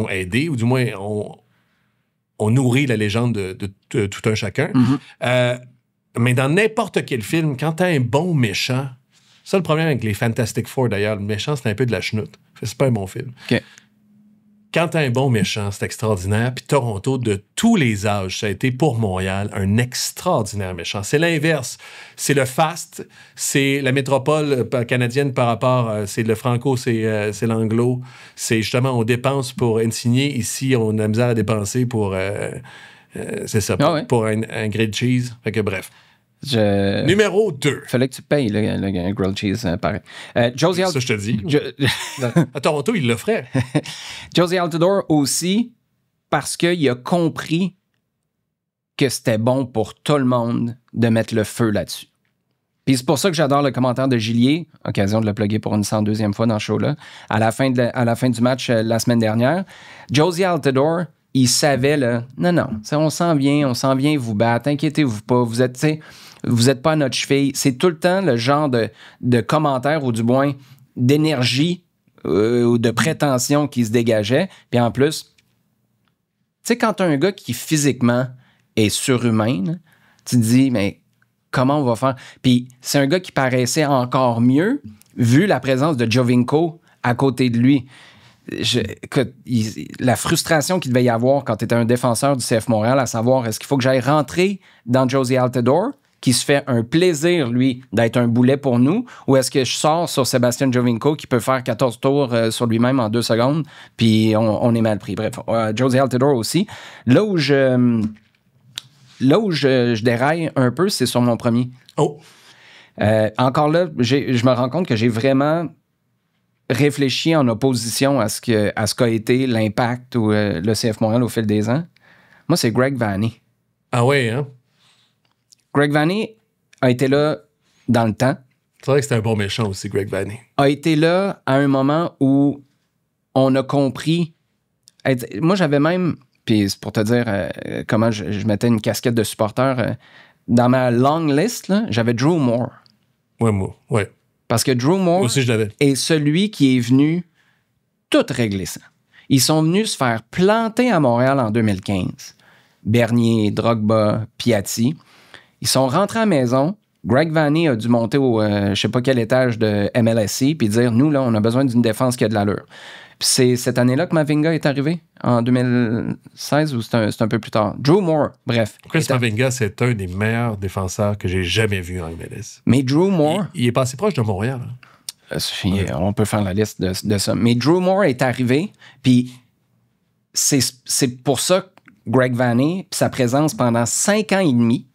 aidés, ou du moins, on nourrit la légende de tout un chacun. Mais dans n'importe quel film, quand t'as un bon méchant, ça, le problème avec les Fantastic Four, d'ailleurs, le méchant, c'est un peu de la chenoute. C'est pas un bon film. Okay. Quand t'as un bon méchant, c'est extraordinaire. Puis Toronto, de tous les âges, ça a été pour Montréal un extraordinaire méchant. C'est l'inverse. C'est le fast, c'est la métropole canadienne par rapport... c'est le franco, c'est l'anglo. C'est justement, on dépense pour insigner. Ici, on a la misère à dépenser pour... c'est ça, pour un grilled cheese. Fait que bref. Numéro 2. Fallait que tu payes le grilled cheese, pareil. Josie ça, je te dis. À Toronto, il l'offrait. Josie Altidore aussi, parce qu'il a compris que c'était bon pour tout le monde de mettre le feu là-dessus. Puis c'est pour ça que j'adore le commentaire de Gillier, occasion de le plugger pour une 102e fois dans ce show-là, à la fin du match la semaine dernière. Josie Altidore, il savait, là, non, on s'en vient vous battre, inquiétez-vous pas, vous êtes pas à notre cheville. C'est tout le temps le genre de commentaire, ou du moins d'énergie ou de prétention qui se dégageait. Puis en plus, tu sais, quand tu as un gars qui physiquement est surhumain, là, tu te dis, mais comment on va faire? Puis c'est un gars qui paraissait encore mieux vu la présence de Giovinco à côté de lui. écoute, la frustration qu'il devait y avoir quand tu étais un défenseur du CF Montréal, à savoir, est-ce qu'il faut que j'aille rentrer dans Josie Altidore, qui se fait un plaisir, lui, d'être un boulet pour nous, ou est-ce que je sors sur Sébastien Giovinco qui peut faire 14 tours sur lui-même en 2 secondes, puis on est mal pris. Bref, Josie Altidore aussi. Là où je déraille un peu, c'est sur mon premier. Oh! Encore là, je me rends compte que j'ai vraiment réfléchi en opposition à ce qu'a été l'impact ou le CF Montréal au fil des ans. Moi, c'est Greg Vanney. Ah ouais, hein? Greg Vanney a été là dans le temps. C'est vrai que c'était un bon méchant aussi, Greg Vanney. A été là à un moment où on a compris... Moi, j'avais même... Puis c'est pour te dire comment je mettais une casquette de supporter. Dans ma long list, là, j'avais Drew Moore. Ouais, moi, ouais. Parce que Drew Moore aussi, je l'avais. est celui qui est venu tout régler ça. Ils sont venus se faire planter à Montréal en 2015. Bernier, Drogba, Piatti. Ils sont rentrés à la maison. Greg Vanney a dû monter au je sais pas quel étage de MLSE puis dire, nous, là, on a besoin d'une défense qui a de l'allure. Puis c'est cette année-là que Mavinga est arrivé, en 2016, ou c'est un peu plus tard. Drew Moore, bref. Chris Mavinga, c'est un des meilleurs défenseurs que j'ai jamais vu en MLS. Mais Drew Moore... Il est passé proche de Montréal. Hein. On peut faire la liste de ça. Mais Drew Moore est arrivé, puis c'est pour ça que Greg Vanney, puis sa présence pendant 5 ans et demi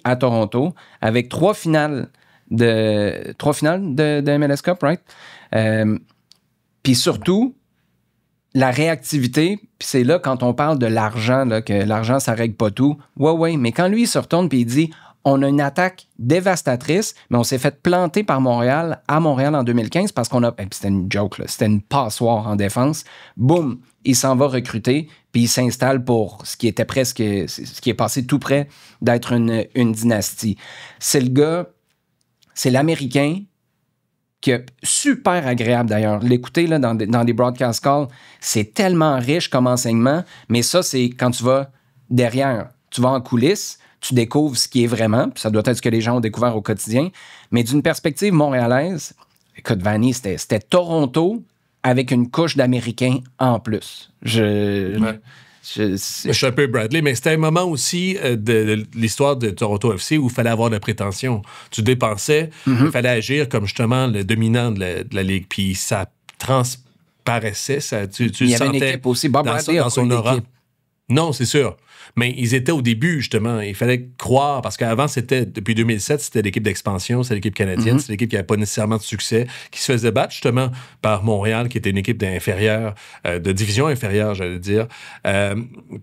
à Toronto, avec 3 finales de MLS Cup, right? Puis surtout, la réactivité, puis c'est là, quand on parle de l'argent, là, que l'argent, ça règle pas tout. Ouais, mais quand lui, il se retourne puis il dit, on a une attaque dévastatrice, mais on s'est fait planter par Montréal, à Montréal en 2015, parce qu'on a... Puis c'était une joke, là, c'était une passoire en défense. Boum, il s'en va recruter, puis il s'installe pour ce qui était presque... Ce qui est passé tout près d'être une dynastie. C'est le gars... C'est l'Américain... qui est super agréable d'ailleurs. L'écouter là, dans des broadcast calls, c'est tellement riche comme enseignement, mais ça, c'est quand tu vas derrière, tu vas en coulisses, tu découvres ce qui est vraiment, puis ça doit être ce que les gens ont découvert au quotidien, mais d'une perspective montréalaise, écoute, Vanney, c'était Toronto avec une couche d'Américains en plus. Je suis un peu Bradley, mais c'était un moment aussi de l'histoire de Toronto FC où il fallait avoir de la prétention. Tu dépensais, il fallait agir comme justement le dominant de la Ligue. Puis ça transparaissait, tu il y avait sentais une équipe aussi. Bob Bradley dans son aura. Non, c'est sûr. Mais ils étaient au début, justement. Il fallait croire, parce qu'avant, depuis 2007, c'était l'équipe d'expansion, c'était l'équipe canadienne, c'était l'équipe qui n'avait pas nécessairement de succès, qui se faisait battre, justement, par Montréal, qui était une équipe d'inférieure, de division inférieure, j'allais dire.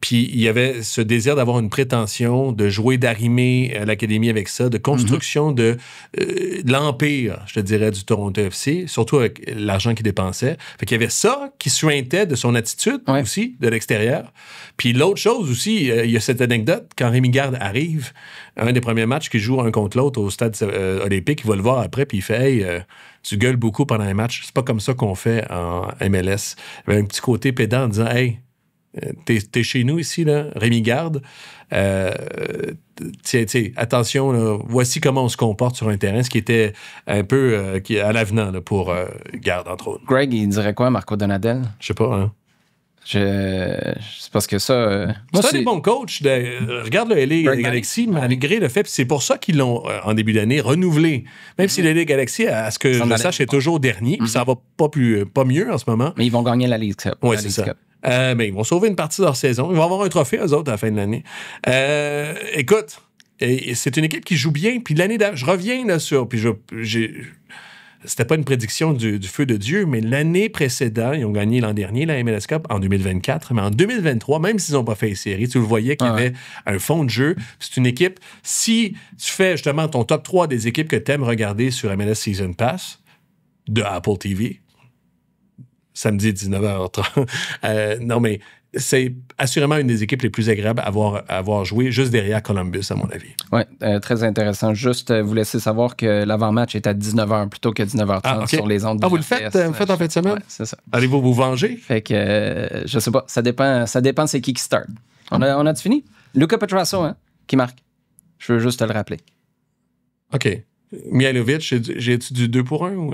Puis il y avait ce désir d'avoir une prétention, de jouer, d'arrimer à l'académie avec ça, de construction de l'empire, je te dirais, du Toronto FC, surtout avec l'argent qu'il dépensait. Fait qu'il y avait ça qui suintait de son attitude aussi, de l'extérieur. Puis l'autre chose aussi, il y a cette anecdote, quand Rémi Garde arrive, un des premiers matchs qu'il joue un contre l'autre au stade olympique, il va le voir après, puis il fait « Hey, tu gueules beaucoup pendant un match. C'est pas comme ça qu'on fait en MLS. » Il y avait un petit côté pédant en disant « Hey, t'es chez nous ici, là, Rémi Garde. Tiens, attention, là, voici comment on se comporte sur un terrain, ce qui était un peu à l'avenant là, pour Garde, entre autres. » Greg, il dirait quoi, Marco Donadel? Je sais pas, hein. C'est parce que ça... c'est un des bons coachs. Regarde le LA Galaxy, malgré le fait... C'est pour ça qu'ils l'ont, en début d'année, renouvelé. Même si le LA Galaxy, à ce que je sache, est toujours dernier, puis ça va pas mieux en ce moment. Mais ils vont gagner la League Cup. Oui, c'est ça. Mais ils vont sauver une partie de leur saison. Ils vont avoir un trophée, eux autres, à la fin de l'année. Écoute, c'est une équipe qui joue bien. Puis l'année d'avant, je reviens là sur... Puis c'était pas une prédiction du feu de Dieu, mais l'année précédente, ils ont gagné l'an dernier la MLS Cup en 2024, mais en 2023, même s'ils n'ont pas fait les séries, tu le voyais qu'il y avait un fond de jeu. C'est une équipe, si tu fais justement ton top 3 des équipes que tu aimes regarder sur MLS Season Pass de Apple TV, samedi 19h30, non mais c'est assurément une des équipes les plus agréables à avoir joué juste derrière Columbus, à mon avis. Oui, très intéressant. Juste vous laisser savoir que l'avant-match est à 19h plutôt que 19h30 sur les ondes. Vous le faites en fin de semaine? Oui, c'est ça. Allez-vous vous venger? Fait que, je sais pas, ça dépend c'est qui start. On a fini? Luca Petrasso, hein, qui marque. Je veux juste te le rappeler. OK. Mihailovic, j'ai-tu du 2 pour 1 ou...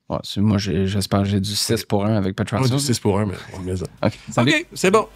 Ouais, moi, j'espère que j'ai du 6 pour 1 avec Petrosyan. On dit 6 pour 1, mais on met ça. OK, salut. OK, c'est bon.